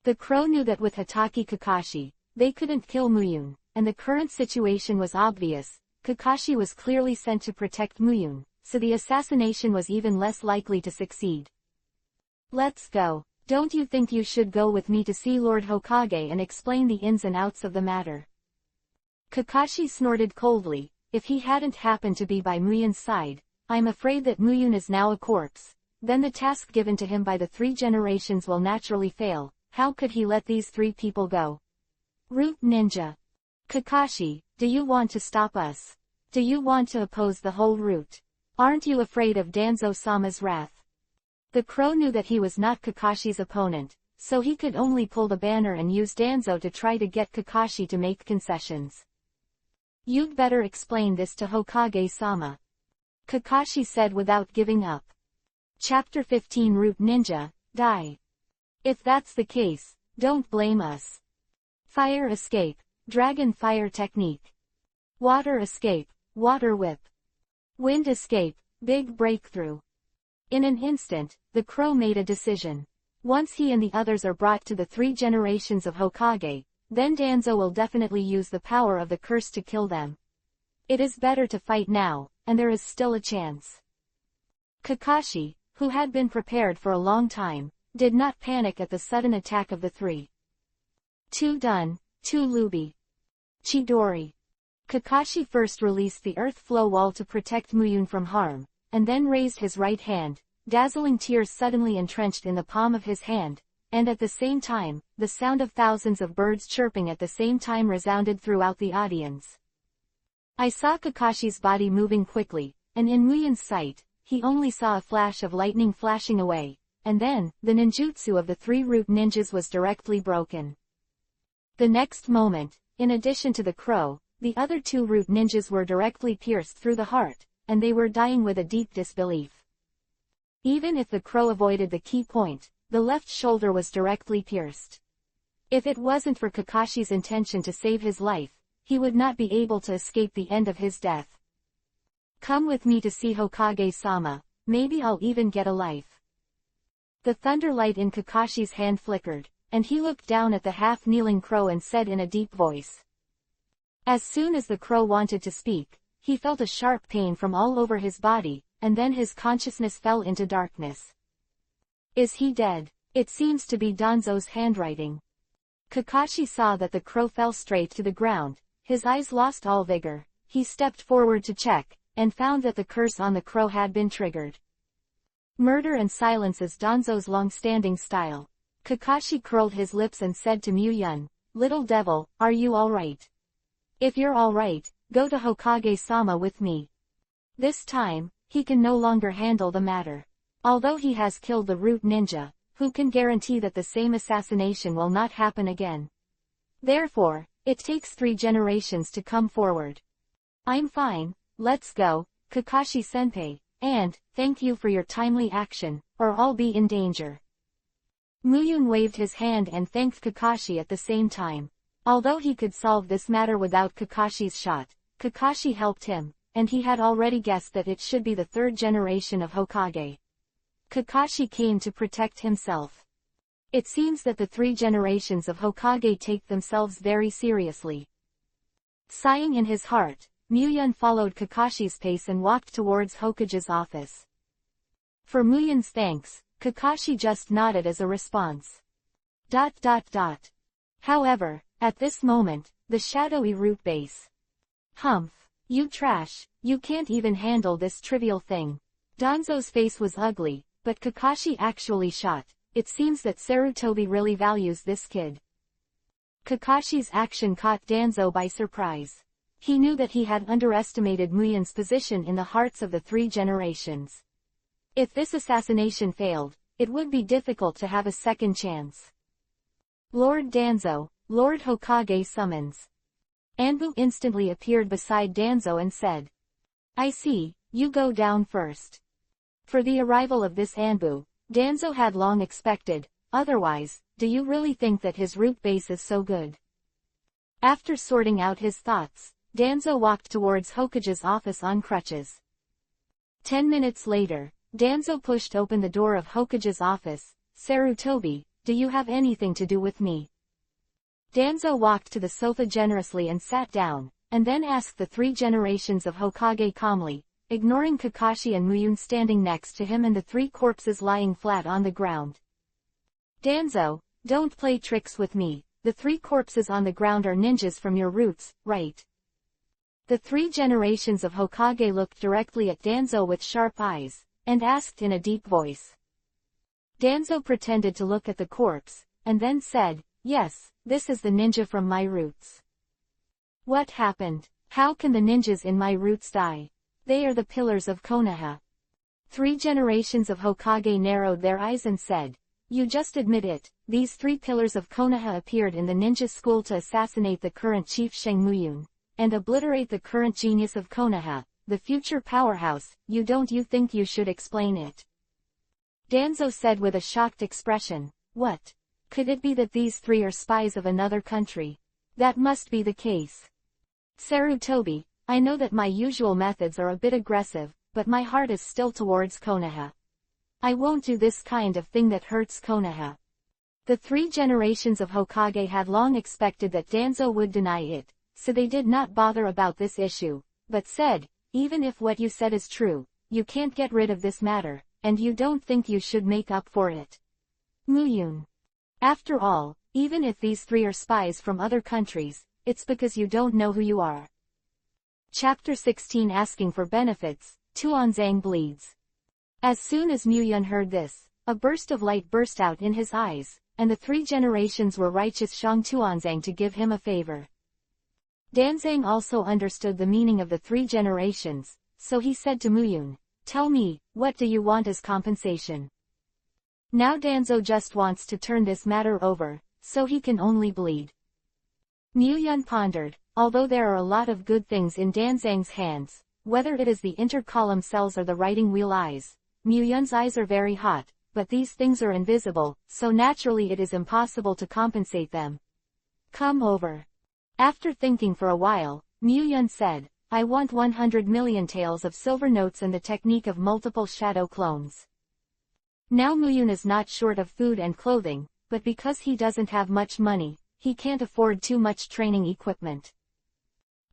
The crow knew that with Hatake Kakashi, they couldn't kill Muyun, and the current situation was obvious. Kakashi was clearly sent to protect Muyun, so the assassination was even less likely to succeed. Let's go. Don't you think you should go with me to see Lord Hokage and explain the ins and outs of the matter? Kakashi snorted coldly. If he hadn't happened to be by Muyun's side, I'm afraid that Muyun is now a corpse. Then the task given to him by the three generations will naturally fail. How could he let these three people go? Root Ninja. Kakashi, do you want to stop us? Do you want to oppose the whole route? Aren't you afraid of Danzo-sama's wrath? The crow knew that he was not Kakashi's opponent, so he could only pull the banner and use Danzo to try to get Kakashi to make concessions. You'd better explain this to Hokage-sama. Kakashi said without giving up. Chapter 15 Root Ninja, die. If that's the case, don't blame us. Fire escape, dragon fire technique. Water escape, water whip. Wind escape, big breakthrough. In an instant, the crow made a decision. Once he and the others are brought to the 3 generations of Hokage, then Danzo will definitely use the power of the curse to kill them. It is better to fight now, and there is still a chance. Kakashi, who had been prepared for a long time, did not panic at the sudden attack of the 3. Too done, too luby. Chidori. Kakashi first released the earth flow wall to protect Muyun from harm, and then raised his right hand. Dazzling tears suddenly entrenched in the palm of his hand, and at the same time, the sound of thousands of birds chirping at the same time resounded throughout the audience. I saw Kakashi's body moving quickly, and in Muyun's sight, he only saw a flash of lightning flashing away, and then, the ninjutsu of the 3 root ninjas was directly broken. The next moment, in addition to the crow, the other 2 root ninjas were directly pierced through the heart, and they were dying with a deep disbelief. Even if the crow avoided the key point, the left shoulder was directly pierced. If it wasn't for Kakashi's intention to save his life, he would not be able to escape the end of his death. Come with me to see Hokage-sama, maybe I'll even get a life. The thunder light in Kakashi's hand flickered, and he looked down at the half-kneeling crow and said in a deep voice. As soon as the crow wanted to speak, he felt a sharp pain from all over his body, and then his consciousness fell into darkness. Is he dead? It seems to be Danzo's handwriting. Kakashi saw that the crow fell straight to the ground, his eyes lost all vigor. He stepped forward to check, and found that the curse on the crow had been triggered. Murder and silence is Danzo's long-standing style. Kakashi curled his lips and said to Muyun, "Little devil, are you alright? If you're alright, go to Hokage-sama with me." This time, he can no longer handle the matter. Although he has killed the root ninja, who can guarantee that the same assassination will not happen again? Therefore, it takes 3 generations to come forward. I'm fine, let's go, Kakashi-senpai, and, thank you for your timely action, or I'll be in danger. Muyun waved his hand and thanked Kakashi at the same time. Although he could solve this matter without Kakashi's shot, Kakashi helped him, and he had already guessed that it should be the 3rd generation of Hokage. Kakashi came to protect himself. It seems that the 3 generations of Hokage take themselves very seriously. Sighing in his heart, Muyun followed Kakashi's pace and walked towards Hokage's office. For Muyun's thanks, Kakashi just nodded as a response. However, at this moment, the shadowy root base. Humph. You trash, you can't even handle this trivial thing. Danzo's face was ugly, but Kakashi actually shot. It seems that Sarutobi really values this kid. Kakashi's action caught Danzo by surprise. He knew that he had underestimated Muyun's position in the hearts of the 3 generations. If this assassination failed, it would be difficult to have a second chance. Lord Danzo, Lord Hokage summons. Anbu instantly appeared beside Danzo and said. I see, you go down first. For the arrival of this Anbu, Danzo had long expected, otherwise, do you really think that his root base is so good? After sorting out his thoughts, Danzo walked towards Hokage's office on crutches. 10 minutes later, Danzo pushed open the door of Hokage's office. Sarutobi, do you have anything to do with me? Danzo walked to the sofa generously and sat down, and then asked the 3 generations of Hokage calmly, ignoring Kakashi and Muyun standing next to him and the 3 corpses lying flat on the ground. Danzo, don't play tricks with me, the 3 corpses on the ground are ninjas from your roots, right? The 3 generations of Hokage looked directly at Danzo with sharp eyes, and asked in a deep voice. Danzo pretended to look at the corpse, and then said, yes, this is the ninja from my roots. What happened? How can the ninjas in my roots die? They are the pillars of Konoha. 3 generations of Hokage narrowed their eyes and said, you just admit it, these 3 pillars of Konoha appeared in the ninja school to assassinate the current chief Shang Muyun, and obliterate the current genius of Konoha, the future powerhouse. You think you should explain it? Danzo said with a shocked expression. What? Could it be that these three are spies of another country? That must be the case. Sarutobi, I know that my usual methods are a bit aggressive, but my heart is still towards Konoha. I won't do this kind of thing that hurts Konoha. The three generations of Hokage had long expected that Danzo would deny it, so they did not bother about this issue, but said, even if what you said is true, you can't get rid of this matter, and you don't think you should make up for it. Muyun. After all, even if these three are spies from other countries, it's because you don't know who you are. Chapter 16 Asking for Benefits, Tuanzang bleeds. As soon as Muyun heard this, a burst of light burst out in his eyes, and the three generations were righteous Shang Tuanzang to give him a favor. Danzang also understood the meaning of the three generations, so he said to Muyun, tell me, what do you want as compensation? Now Danzo just wants to turn this matter over, so he can only bleed. Muyun pondered, although there are a lot of good things in Danzang's hands, whether it is the intercolumn cells or the writing wheel eyes, Muyun's eyes are very hot, but these things are invisible, so naturally it is impossible to compensate them. Come over. After thinking for a while, Muyun said, I want 100 million taels of silver notes and the technique of multiple shadow clones. Now Muyun is not short of food and clothing, but because he doesn't have much money, he can't afford too much training equipment.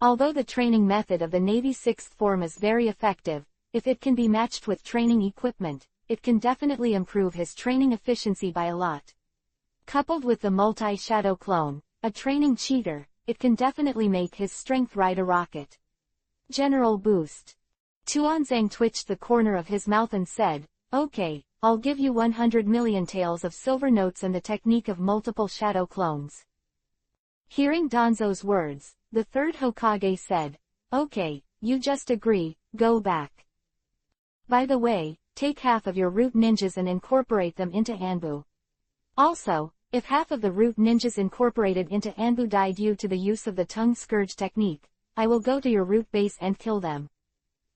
Although the training method of the Navy 6th form is very effective, if it can be matched with training equipment, it can definitely improve his training efficiency by a lot. Coupled with the multi-shadow clone, a training cheater, it can definitely make his strength ride a rocket. General boost. Tuanzang twitched the corner of his mouth and said, okay, I'll give you 100 million taels of silver notes and the technique of multiple shadow clones. Hearing Danzo's words, the third Hokage said, okay, you just agree, go back. By the way, take half of your root ninjas and incorporate them into Anbu. Also, if half of the root ninjas incorporated into Anbu die due to the use of the tongue scourge technique, I will go to your root base and kill them.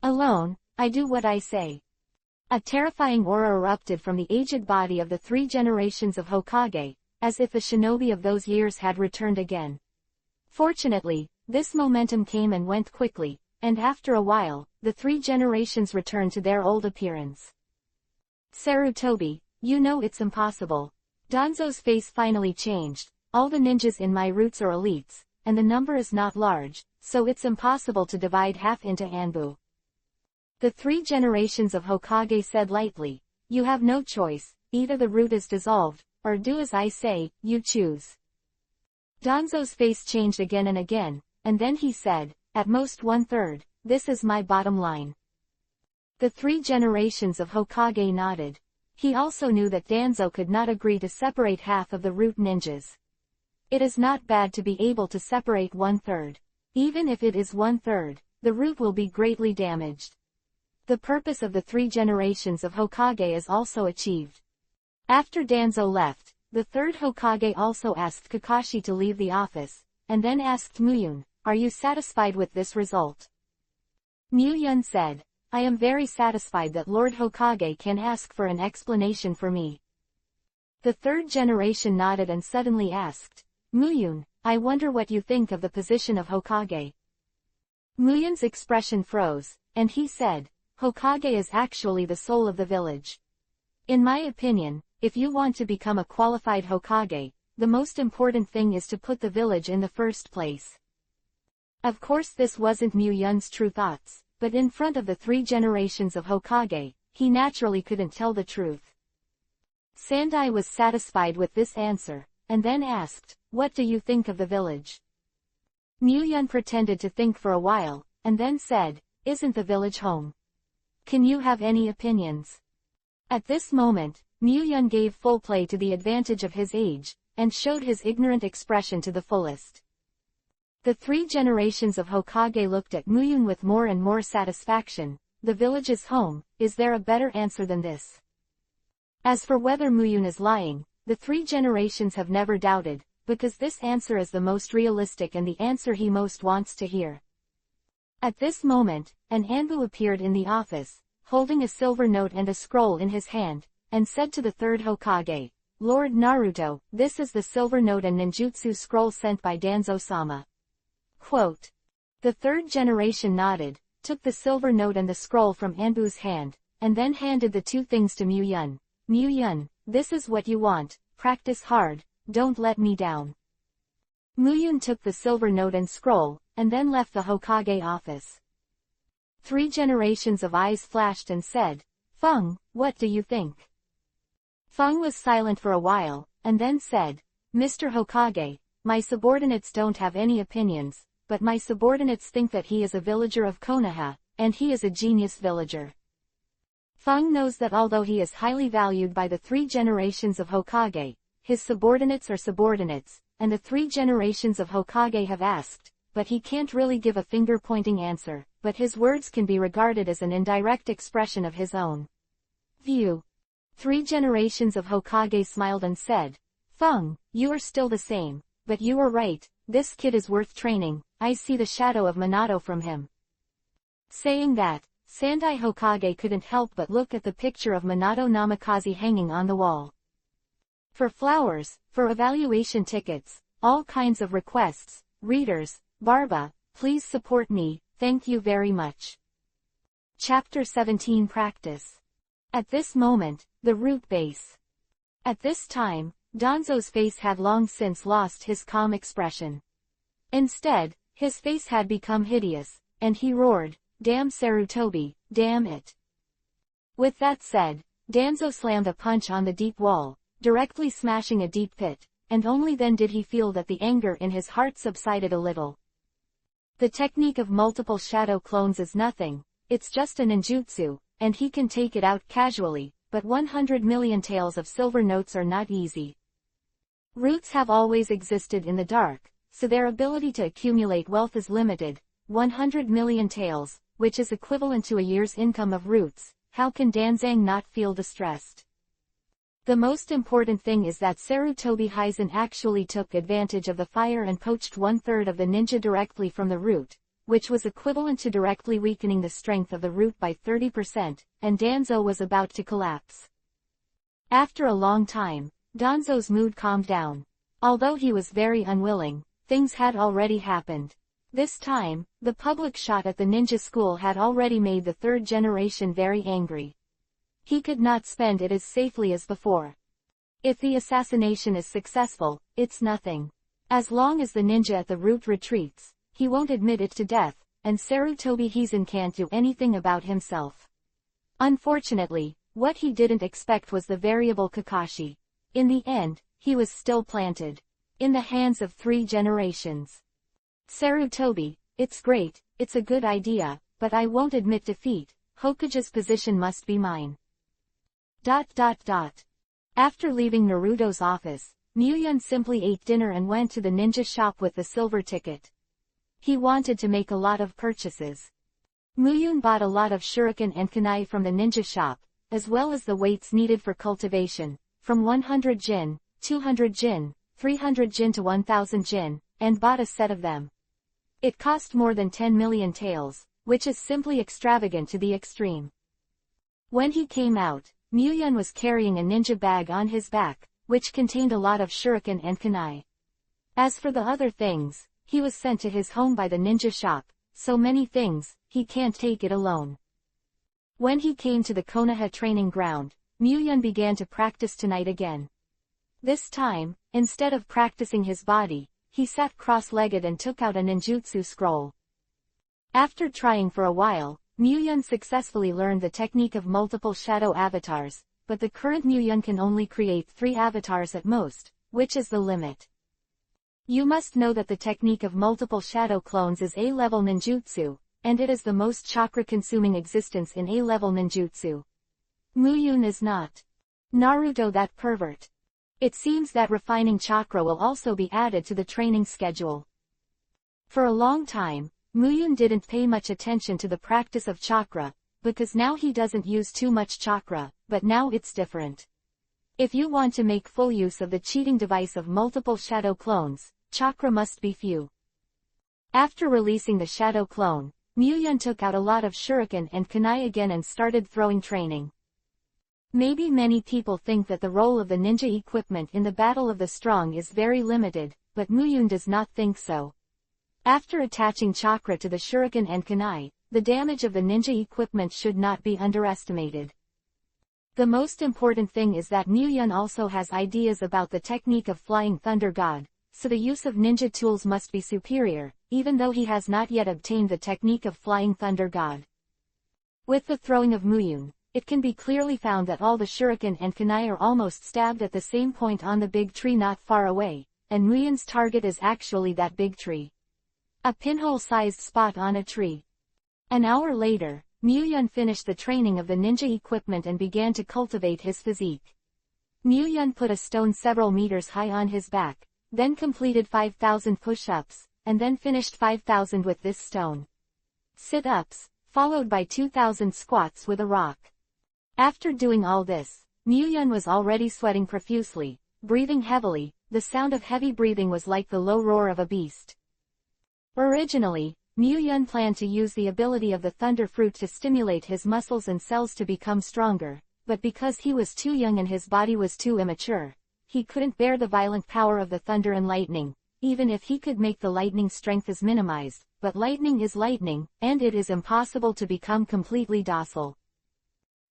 Alone, I do what I say. A terrifying aura erupted from the aged body of the three generations of Hokage, as if the shinobi of those years had returned again. Fortunately, this momentum came and went quickly, and after a while, the three generations returned to their old appearance. Sarutobi, you know it's impossible. Danzo's face finally changed. All the ninjas in my roots are elites, and the number is not large, so it's impossible to divide half into Anbu. The three generations of Hokage said lightly, you have no choice, either the root is dissolved, or do as I say, you choose. Danzo's face changed again and again, and then he said, at most 1/3, this is my bottom line. The three generations of Hokage nodded. He also knew that Danzo could not agree to separate half of the root ninjas. It is not bad to be able to separate 1/3. Even if it is 1/3, the root will be greatly damaged. The purpose of the three generations of Hokage is also achieved. After Danzo left, the third Hokage also asked Kakashi to leave the office, and then asked Muyun, are you satisfied with this result? Muyun said, I am very satisfied that Lord Hokage can ask for an explanation for me. The third generation nodded and suddenly asked, Muyun, I wonder what you think of the position of Hokage. Muyun's expression froze, and he said, Hokage is actually the soul of the village. In my opinion, if you want to become a qualified Hokage, the most important thing is to put the village in the first place. Of course this wasn't Muyun's true thoughts, but in front of the three generations of Hokage, he naturally couldn't tell the truth. Sandai was satisfied with this answer, and then asked, what do you think of the village? Muyun pretended to think for a while, and then said, isn't the village home? Can you have any opinions? At this moment, Muyun gave full play to the advantage of his age, and showed his ignorant expression to the fullest. The three generations of Hokage looked at Muyun with more and more satisfaction. The village's home, is there a better answer than this? As for whether Muyun is lying, the three generations have never doubted, because this answer is the most realistic and the answer he most wants to hear. At this moment, an Anbu appeared in the office, holding a silver note and a scroll in his hand, and said to the third Hokage, Lord Naruto, this is the silver note and ninjutsu scroll sent by Danzo-sama. Quote. The third generation nodded, took the silver note and the scroll from Anbu's hand, and then handed the two things to Muyun. Muyun, this is what you want, practice hard, don't let me down. Muyun took the silver note and scroll, and then left the Hokage office. 3 generations of eyes flashed and said, Feng, what do you think? Feng was silent for a while, and then said, Mr. Hokage, my subordinates don't have any opinions, but my subordinates think that he is a villager of Konoha, and he is a genius villager. Feng knows that although he is highly valued by the 3 generations of Hokage, his subordinates are subordinates, and the 3 generations of Hokage have asked, but he can't really give a finger-pointing answer, but his words can be regarded as an indirect expression of his own view. 3 generations of Hokage smiled and said, Feng, you are still the same, but you are right, this kid is worth training, I see the shadow of Minato from him. Saying that, Sandai Hokage couldn't help but look at the picture of Minato Namikaze hanging on the wall. For flowers, for evaluation tickets, all kinds of requests, readers, Barba, please support me, thank you very much. Chapter 17 Practice. At this moment, the root base. At this time, Danzo's face had long since lost his calm expression. Instead, his face had become hideous, and he roared, Damn Sarutobi, damn it. With that said, Danzo slammed a punch on the deep wall, directly smashing a deep pit, and only then did he feel that the anger in his heart subsided a little. The technique of multiple shadow clones is nothing, it's just a ninjutsu, and he can take it out casually, but 100 million taels of silver notes are not easy. Roots have always existed in the dark, so their ability to accumulate wealth is limited. 100 million taels, which is equivalent to a year's income of roots, how can Danzang not feel distressed? The most important thing is that Sarutobi Hizen actually took advantage of the fire and poached 1/3 of the ninja directly from the root, which was equivalent to directly weakening the strength of the root by 30%, and Danzo was about to collapse. After a long time, Danzo's mood calmed down. Although he was very unwilling, things had already happened. This time, the public shot at the ninja school had already made the 3rd generation very angry. He could not spend it as safely as before. If the assassination is successful, it's nothing. As long as the ninja at the root retreats, he won't admit it to death, and Sarutobi Hizen can't do anything about himself. Unfortunately, what he didn't expect was the variable Kakashi. In the end, he was still planted in the hands of 3 generations. Sarutobi, it's great, it's a good idea, but I won't admit defeat, Hokage's position must be mine. After leaving Naruto's office, Muyun simply ate dinner and went to the ninja shop with the silver ticket. He wanted to make a lot of purchases. Muyun bought a lot of shuriken and kunai from the ninja shop, as well as the weights needed for cultivation, from 100 jin, 200 jin, 300 jin to 1000 jin, and bought a set of them. It cost more than 10 million taels, which is simply extravagant to the extreme. When he came out, Muyun was carrying a ninja bag on his back, which contained a lot of shuriken and kunai. As for the other things, he was sent to his home by the ninja shop, so many things, he can't take it alone. When he came to the Konoha training ground, Muyun began to practice tonight again. This time, instead of practicing his body, he sat cross-legged and took out a ninjutsu scroll. After trying for a while, Muyun successfully learned the technique of multiple shadow avatars, but the current Muyun can only create 3 avatars at most, which is the limit. You must know that the technique of multiple shadow clones is A-level ninjutsu, and it is the most chakra-consuming existence in A-level ninjutsu. Muyun is not Naruto that pervert. It seems that refining chakra will also be added to the training schedule. For a long time, Muyun didn't pay much attention to the practice of chakra, because now he doesn't use too much chakra, but now it's different. If you want to make full use of the cheating device of multiple shadow clones, chakra must be few. After releasing the shadow clone, Muyun took out a lot of shuriken and kunai again and started throwing training. Maybe many people think that the role of the ninja equipment in the Battle of the Strong is very limited, but Muyun does not think so. After attaching chakra to the shuriken and kunai, the damage of the ninja equipment should not be underestimated. The most important thing is that Muyun also has ideas about the technique of Flying Thunder God, so the use of ninja tools must be superior, even though he has not yet obtained the technique of Flying Thunder God. With the throwing of Muyun, it can be clearly found that all the shuriken and kunai are almost stabbed at the same point on the big tree not far away, and Muyun's target is actually that big tree. A pinhole-sized spot on a tree. An hour later, Muyun finished the training of the ninja equipment and began to cultivate his physique. Muyun put a stone several meters high on his back, then completed 5,000 push-ups, and then finished 5,000 with this stone. Sit-ups, followed by 2,000 squats with a rock. After doing all this, Muyun was already sweating profusely, breathing heavily. The sound of heavy breathing was like the low roar of a beast. Originally, Muyun planned to use the ability of the thunder fruit to stimulate his muscles and cells to become stronger, but because he was too young and his body was too immature, he couldn't bear the violent power of the thunder and lightning. Even if he could make the lightning strength is minimized, but lightning is lightning, and it is impossible to become completely docile.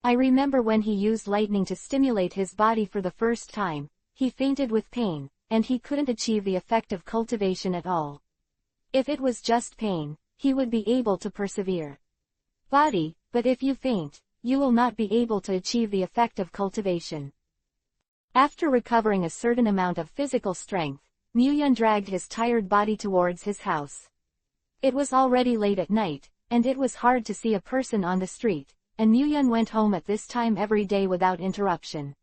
I remember when he used lightning to stimulate his body for the first time, he fainted with pain, and he couldn't achieve the effect of cultivation at all. If it was just pain, he would be able to persevere. But if you faint, you will not be able to achieve the effect of cultivation. After recovering a certain amount of physical strength, Muyun dragged his tired body towards his house. It was already late at night, and it was hard to see a person on the street, and Muyun went home at this time every day without interruption.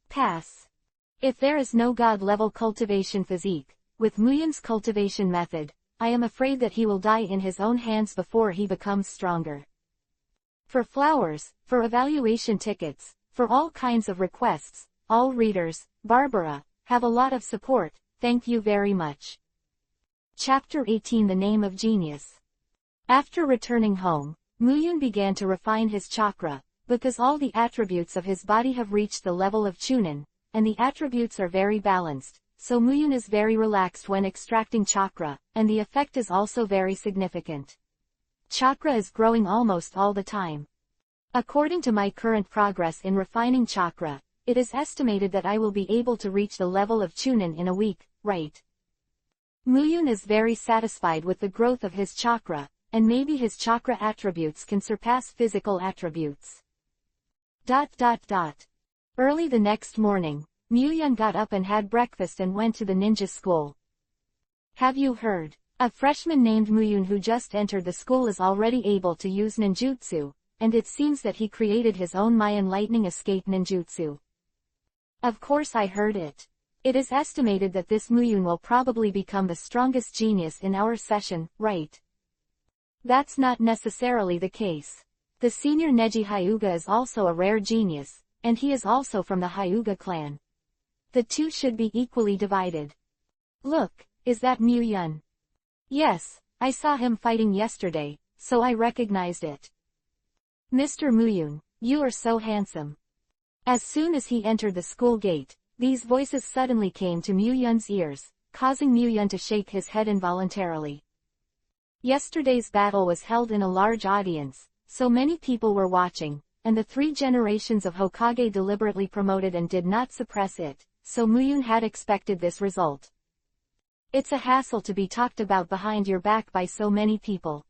Pass. If there is no God-level cultivation physique, with Muyun's cultivation method, I am afraid that he will die in his own hands before he becomes stronger. For flowers, for evaluation tickets, for all kinds of requests, all readers, Barbara, have a lot of support, thank you very much. Chapter 18 The Name of Genius. After returning home, Muyun began to refine his chakra, because all the attributes of his body have reached the level of Chunin, and the attributes are very balanced, so Muyun is very relaxed when extracting chakra, and the effect is also very significant. Chakra is growing almost all the time. According to my current progress in refining chakra, it is estimated that I will be able to reach the level of Chunin in a week, right? Muyun is very satisfied with the growth of his chakra, and maybe his chakra attributes can surpass physical attributes. Early the next morning, Muyun got up and had breakfast and went to the ninja school. Have you heard? A freshman named Muyun who just entered the school is already able to use ninjutsu, and it seems that he created his own Mayan lightning escape ninjutsu. Of course I heard it. It is estimated that this Muyun will probably become the strongest genius in our session, right? That's not necessarily the case. The senior Neji Hyuga is also a rare genius, and he is also from the Hyuga clan. The two should be equally divided. Look, is that Muyun? Yes, I saw him fighting yesterday, so I recognized it. Mr. Muyun, you are so handsome. As soon as he entered the school gate, these voices suddenly came to Muyun's ears, causing Muyun to shake his head involuntarily. Yesterday's battle was held in a large audience, so many people were watching, and the 3 generations of Hokage deliberately promoted and did not suppress it, so Muyun had expected this result. It's a hassle to be talked about behind your back by so many people.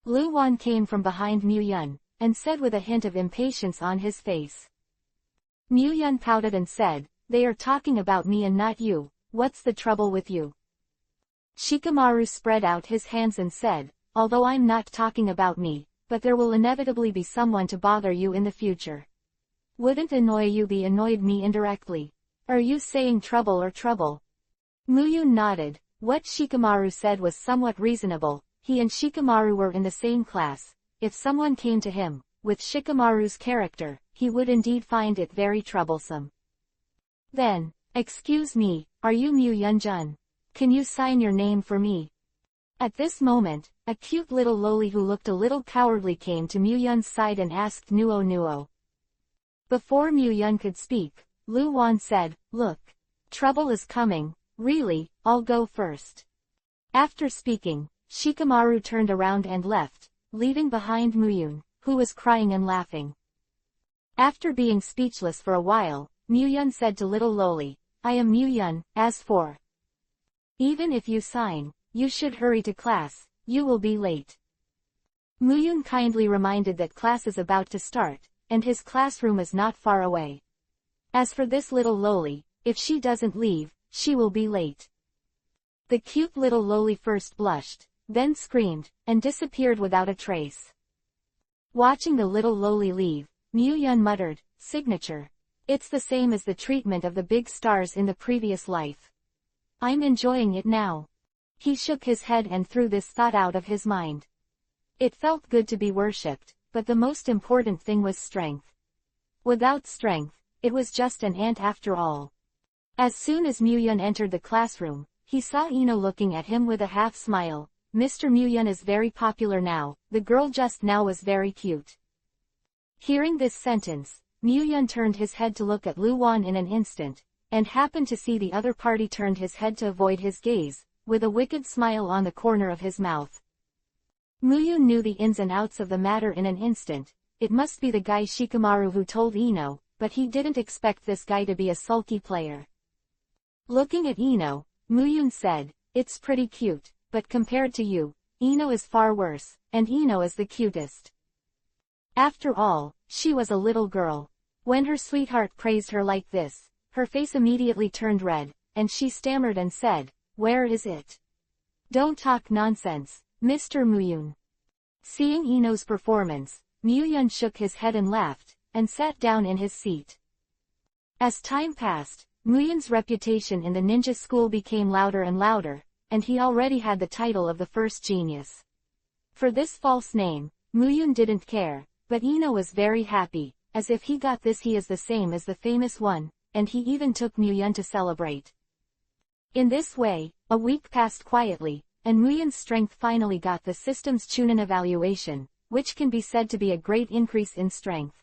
Lu Wan came from behind Muyun, and said with a hint of impatience on his face. Muyun pouted and said, "They are talking about me and not you, what's the trouble with you?" Shikamaru spread out his hands and said, "Although I'm not talking about me, but there will inevitably be someone to bother you in the future. Wouldn't annoy you be annoyed me indirectly? Are you saying trouble or trouble?" Muyun nodded. What Shikamaru said was somewhat reasonable. He and Shikamaru were in the same class. If someone came to him, with Shikamaru's character, he would indeed find it very troublesome. Then, "Excuse me, are you Muyun-jun? Can you sign your name for me?" At this moment, a cute little loli who looked a little cowardly came to Muyun's side and asked Nuo Nuo. Before Muyun could speak, Lu Wan said, "Look. Trouble is coming, really, I'll go first." After speaking, Shikamaru turned around and left, leaving behind Muyun, who was crying and laughing. After being speechless for a while, Muyun said to little Loli, "I am Muyun, as for. Even if you sign, you should hurry to class, you will be late." Muyun kindly reminded that class is about to start, and his classroom is not far away. As for this little Loli, if she doesn't leave, she will be late. The cute little Loli first blushed, then screamed, and disappeared without a trace. Watching the little Loli leave, Muyun muttered, "Signature. It's the same as the treatment of the big stars in the previous life. I'm enjoying it now." He shook his head and threw this thought out of his mind. It felt good to be worshipped, but the most important thing was strength. Without strength, it was just an ant after all. As soon as Muyun entered the classroom, he saw Ino looking at him with a half smile. "Mr. Muyun is very popular now, the girl just now was very cute." Hearing this sentence, Muyun turned his head to look at Lu Wan in an instant, and happened to see the other party turned his head to avoid his gaze, with a wicked smile on the corner of his mouth. Muyun knew the ins and outs of the matter in an instant. It must be the guy Shikamaru who told Ino, but he didn't expect this guy to be a sulky player. Looking at Ino, Muyun said, "It's pretty cute, but compared to you, Ino is far worse, and Ino is the cutest." After all, she was a little girl. When her sweetheart praised her like this, her face immediately turned red, and she stammered and said, "Where is it?" "Don't talk nonsense, Mr. Muyun." Seeing Ino's performance, Muyun shook his head and laughed, and sat down in his seat. As time passed, Muyun's reputation in the ninja school became louder and louder, and he already had the title of the first genius. For this false name, Muyun didn't care, but Ino was very happy, as if he got this he is the same as the famous one, and he even took Muyun to celebrate. In this way, a week passed quietly, and Muyun's strength finally got the system's Chunin evaluation, which can be said to be a great increase in strength.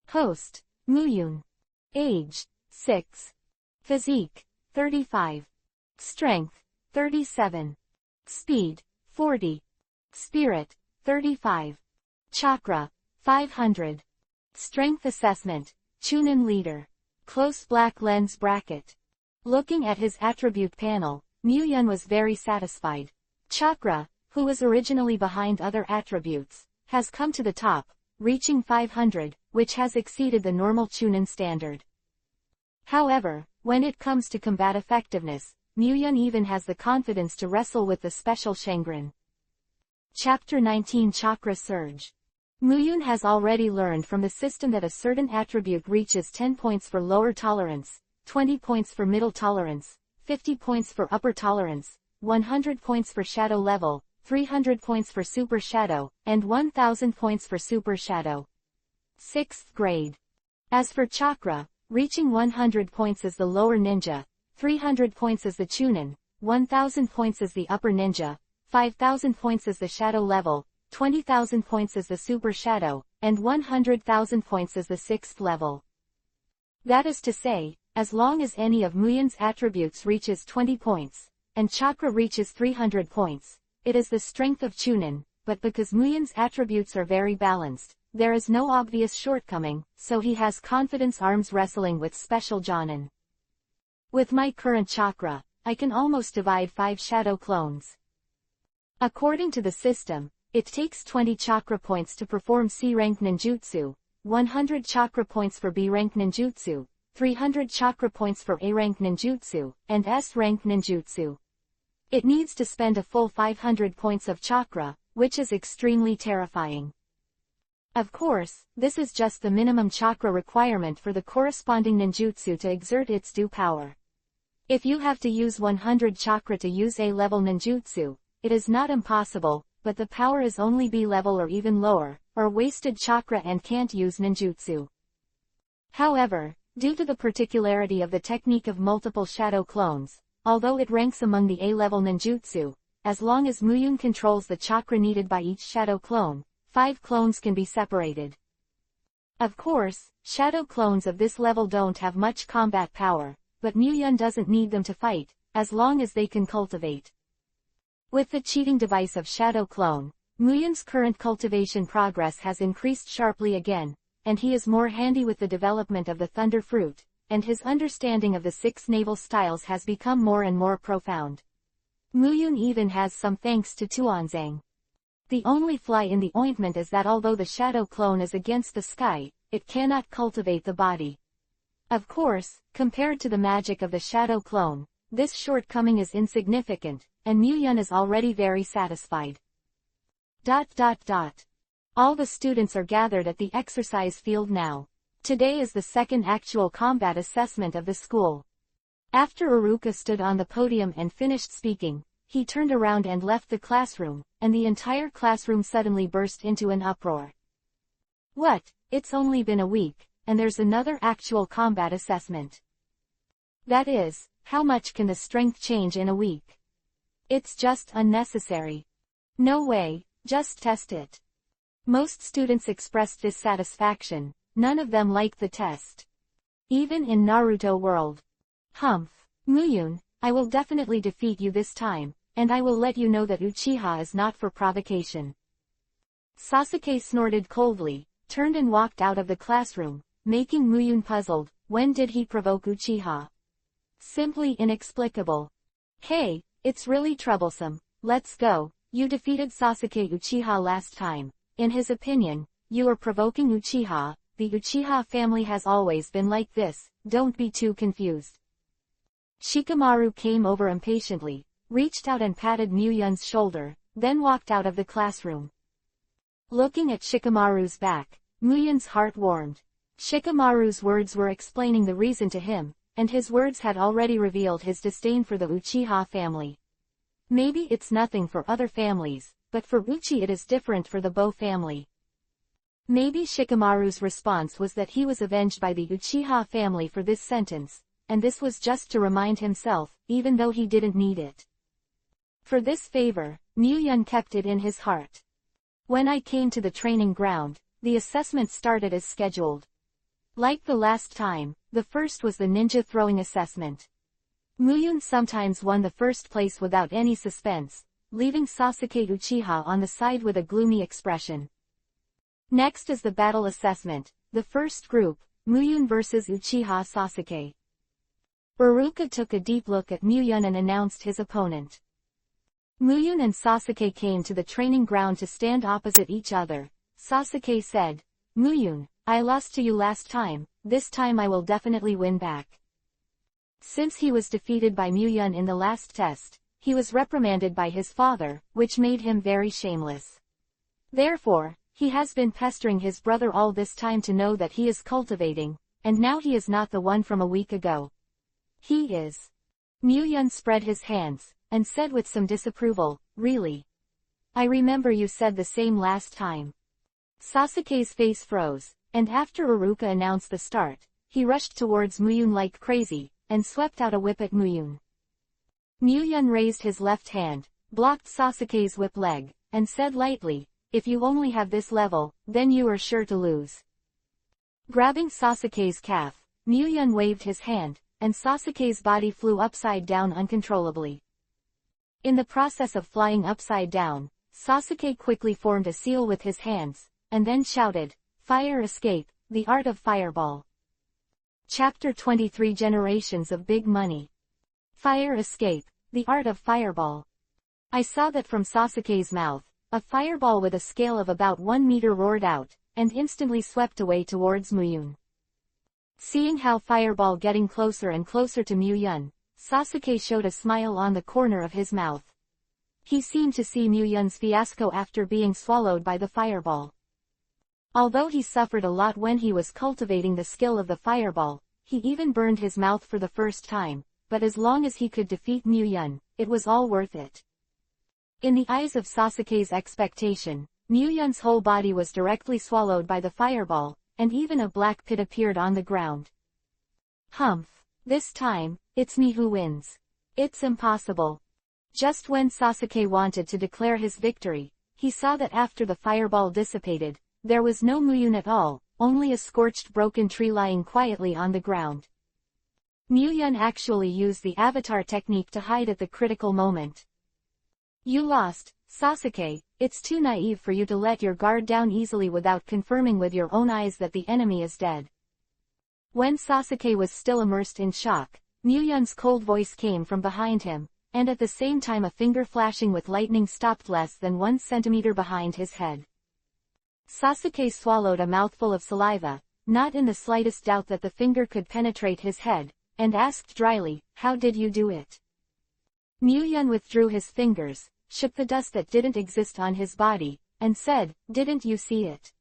Host, Muyun. Age, 6. Physique, 35. Strength, 37. Speed, 40. Spirit, 35. Chakra, 500. Strength assessment, Chunin leader. Close black lens bracket. Looking at his attribute panel, Muyun was very satisfied. Chakra, who was originally behind other attributes, has come to the top, reaching 500, which has exceeded the normal Chunin standard. However, when it comes to combat effectiveness, Muyun even has the confidence to wrestle with the special Shengrin. Chapter 19 Chakra Surge. Muyun has already learned from the system that a certain attribute reaches 10 points for lower tolerance, 20 points for middle tolerance, 50 points for upper tolerance, 100 points for shadow level, 300 points for super shadow, and 1000 points for super shadow. 6th grade. As for chakra, reaching 100 points is the lower ninja, 300 points is the Chunin, 1000 points is the upper ninja, 5000 points is the shadow level, 20,000 points is the super shadow, and 100,000 points is the 6th level. That is to say, as long as any of Muyun's attributes reaches 20 points, and chakra reaches 300 points, it is the strength of Chunin, but because Muyun's attributes are very balanced, there is no obvious shortcoming, so he has confidence arms wrestling with special Jonin. With my current chakra, I can almost divide 5 shadow clones. According to the system, it takes 20 chakra points to perform C-rank ninjutsu, 100 chakra points for B-rank ninjutsu, 300 chakra points for A-rank ninjutsu, and S-rank ninjutsu. It needs to spend a full 500 points of chakra, which is extremely terrifying. Of course, this is just the minimum chakra requirement for the corresponding ninjutsu to exert its due power. If you have to use 100 chakra to use A-level ninjutsu, it is not impossible, but the power is only B-level or even lower, or wasted chakra and can't use ninjutsu. However, due to the particularity of the technique of multiple shadow clones, although it ranks among the A-level ninjutsu, as long as Muyun controls the chakra needed by each shadow clone, 5 clones can be separated. Of course, shadow clones of this level don't have much combat power, but Muyun doesn't need them to fight, as long as they can cultivate. With the cheating device of shadow clone, Muyun's current cultivation progress has increased sharply again, and he is more handy with the development of the thunder fruit, and his understanding of the 6 naval styles has become more and more profound. Muyun even has some thanks to Tuanzang. The only fly in the ointment is that although the shadow clone is against the sky, it cannot cultivate the body. Of course, compared to the magic of the shadow clone, this shortcoming is insignificant, and Muyun is already very satisfied. All the students are gathered at the exercise field now. Today is the second actual combat assessment of the school. After Iruka stood on the podium and finished speaking, he turned around and left the classroom, and the entire classroom suddenly burst into an uproar. What? It's only been a week, and there's another actual combat assessment. That is, how much can the strength change in a week? It's just unnecessary. No way, just test it. Most students expressed dissatisfaction, none of them liked the test. Even in Naruto world. Humph. Muyun, I will definitely defeat you this time, and I will let you know that Uchiha is not for provocation. Sasuke snorted coldly, turned and walked out of the classroom, making Muyun puzzled. When did he provoke Uchiha? Simply inexplicable. Hey, it's really troublesome. Let's go. You defeated Sasuke Uchiha last time. In his opinion, you are provoking Uchiha. The Uchiha family has always been like this, don't be too confused. Shikamaru came over impatiently, reached out and patted Muyun's shoulder, then walked out of the classroom. Looking at Shikamaru's back, Muyun's heart warmed. Shikamaru's words were explaining the reason to him, and his words had already revealed his disdain for the Uchiha family. Maybe it's nothing for other families, but for Uchi it is different for the Bo family. Maybe Shikamaru's response was that he was avenged by the Uchiha family for this sentence, and this was just to remind himself, even though he didn't need it. For this favor, Muyun kept it in his heart. When I came to the training ground, the assessment started as scheduled. Like the last time, the first was the ninja throwing assessment. Muyun sometimes won the first place without any suspense, leaving Sasuke Uchiha on the side with a gloomy expression. Next is the battle assessment, the first group, Muyun vs Uchiha Sasuke. Iruka took a deep look at Muyun and announced his opponent. Muyun and Sasuke came to the training ground to stand opposite each other. Sasuke said, Muyun, I lost to you last time, this time I will definitely win back. Since he was defeated by Muyun in the last test, he was reprimanded by his father, which made him very shameless. Therefore, he has been pestering his brother all this time to know that he is cultivating, and now he is not the one from a week ago. He is. Muyun spread his hands, and said with some disapproval, really? I remember you said the same last time. Sasuke's face froze, and after Iruka announced the start, he rushed towards Muyun like crazy, and swept out a whip at Muyun. Muyun raised his left hand, blocked Sasuke's whip leg, and said lightly, if you only have this level, then you are sure to lose. Grabbing Sasuke's calf, Muyun waved his hand, and Sasuke's body flew upside down uncontrollably. In the process of flying upside down, Sasuke quickly formed a seal with his hands, and then shouted, Fire Escape, the Art of Fireball. Chapter 23 Generations of Big Money. Fire Escape, the Art of Fireball. I saw that from Sasuke's mouth, a fireball with a scale of about 1 meter roared out, and instantly swept away towards Muyun. Seeing how fireball getting closer and closer to Muyun, Sasuke showed a smile on the corner of his mouth. He seemed to see Muyun's fiasco after being swallowed by the fireball. Although he suffered a lot when he was cultivating the skill of the fireball, he even burned his mouth for the first time, but as long as he could defeat Muyun, it was all worth it. In the eyes of Sasuke's expectation, Muyun's whole body was directly swallowed by the fireball, and even a black pit appeared on the ground. Humph. This time, it's me who wins. It's impossible. Just when Sasuke wanted to declare his victory, he saw that after the fireball dissipated, there was no Muyun at all, only a scorched broken tree lying quietly on the ground. Muyun actually used the avatar technique to hide at the critical moment. You lost, Sasuke. It's too naive for you to let your guard down easily without confirming with your own eyes that the enemy is dead. When Sasuke was still immersed in shock, Muyun's cold voice came from behind him, and at the same time a finger flashing with lightning stopped less than 1 centimeter behind his head. Sasuke swallowed a mouthful of saliva, not in the slightest doubt that the finger could penetrate his head, and asked dryly, "How did you do it?" Muyun withdrew his fingers, shook the dust that didn't exist on his body, and said, "Didn't you see it?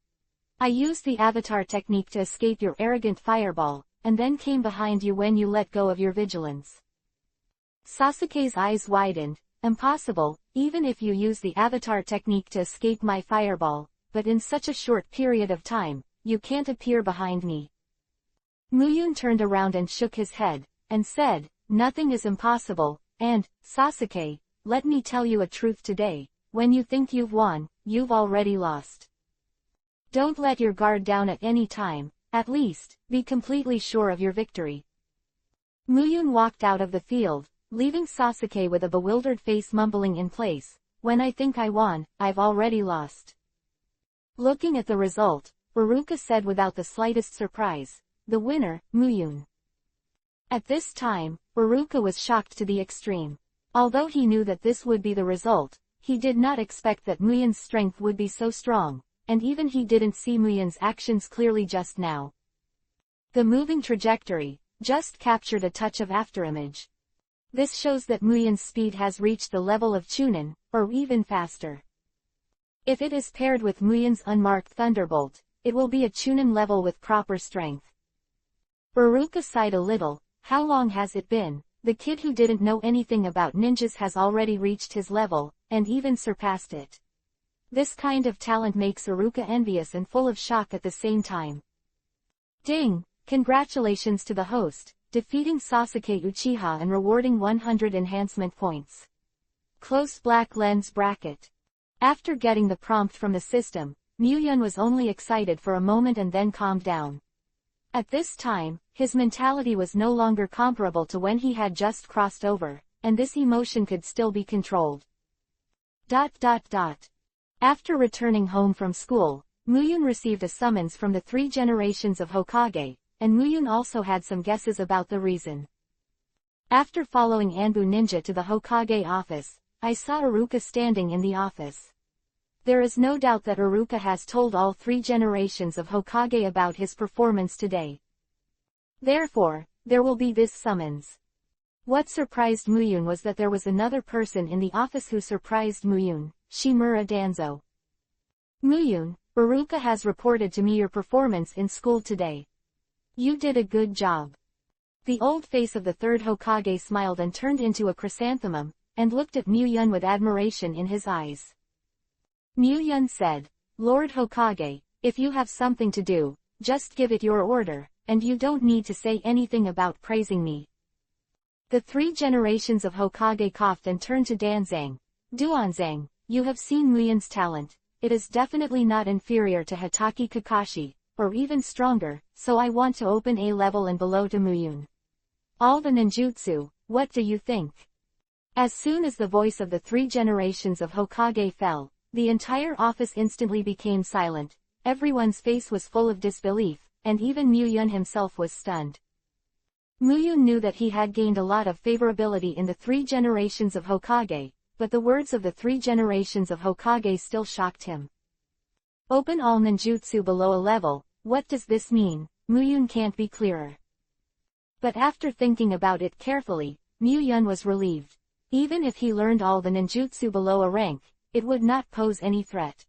I used the avatar technique to escape your arrogant fireball, and then came behind you when you let go of your vigilance." Sasuke's eyes widened. "Impossible, even if you use the avatar technique to escape my fireball, but in such a short period of time, you can't appear behind me." Muyun turned around and shook his head, and said, "Nothing is impossible, and, Sasuke, let me tell you a truth today, when you think you've won, you've already lost. Don't let your guard down at any time, at least, be completely sure of your victory." Muyun walked out of the field, leaving Sasuke with a bewildered face mumbling in place, "When I think I won, I've already lost." Looking at the result, Iruka said without the slightest surprise, "The winner, Muyun." At this time, Iruka was shocked to the extreme. Although he knew that this would be the result, he did not expect that Muyun's strength would be so strong, and even he didn't see Muyun's actions clearly just now. The moving trajectory just captured a touch of afterimage. This shows that Muyun's speed has reached the level of Chunin, or even faster. If it is paired with Muyun's unmarked Thunderbolt, it will be a Chunin level with proper strength. Iruka sighed a little. How long has it been? The kid who didn't know anything about ninjas has already reached his level, and even surpassed it. This kind of talent makes Iruka envious and full of shock at the same time. Ding! Congratulations to the host, defeating Sasuke Uchiha and rewarding 100 enhancement points. Close black lens bracket. After getting the prompt from the system, Muyun was only excited for a moment and then calmed down. At this time, his mentality was no longer comparable to when he had just crossed over, and this emotion could still be controlled. After returning home from school, Muyun received a summons from the 3 generations of Hokage, and Muyun also had some guesses about the reason. After following Anbu Ninja to the Hokage office, I saw Iruka standing in the office. There is no doubt that Iruka has told all 3 generations of Hokage about his performance today. Therefore, there will be this summons. What surprised Muyun was that there was another person in the office who surprised Muyun, Shimura Danzo. "Muyun, Iruka has reported to me your performance in school today. You did a good job." The old face of the 3rd Hokage smiled and turned into a chrysanthemum, and looked at Muyun with admiration in his eyes. Muyun said, "Lord Hokage, if you have something to do, just give it your order, and you don't need to say anything about praising me." The 3 generations of Hokage coughed and turned to Danzang. "Duanzang, you have seen Muyun's talent. It is definitely not inferior to Hatake Kakashi, or even stronger, so I want to open A level and below to Muyun. All the ninjutsu, what do you think?" As soon as the voice of the 3 generations of Hokage fell, the entire office instantly became silent. Everyone's face was full of disbelief, and even Muyun himself was stunned. Muyun knew that he had gained a lot of favorability in the 3 generations of Hokage, but the words of the 3 generations of Hokage still shocked him. Open all ninjutsu below a level, what does this mean? Muyun can't be clearer. But after thinking about it carefully, Muyun was relieved. Even if he learned all the ninjutsu below a rank, it would not pose any threat.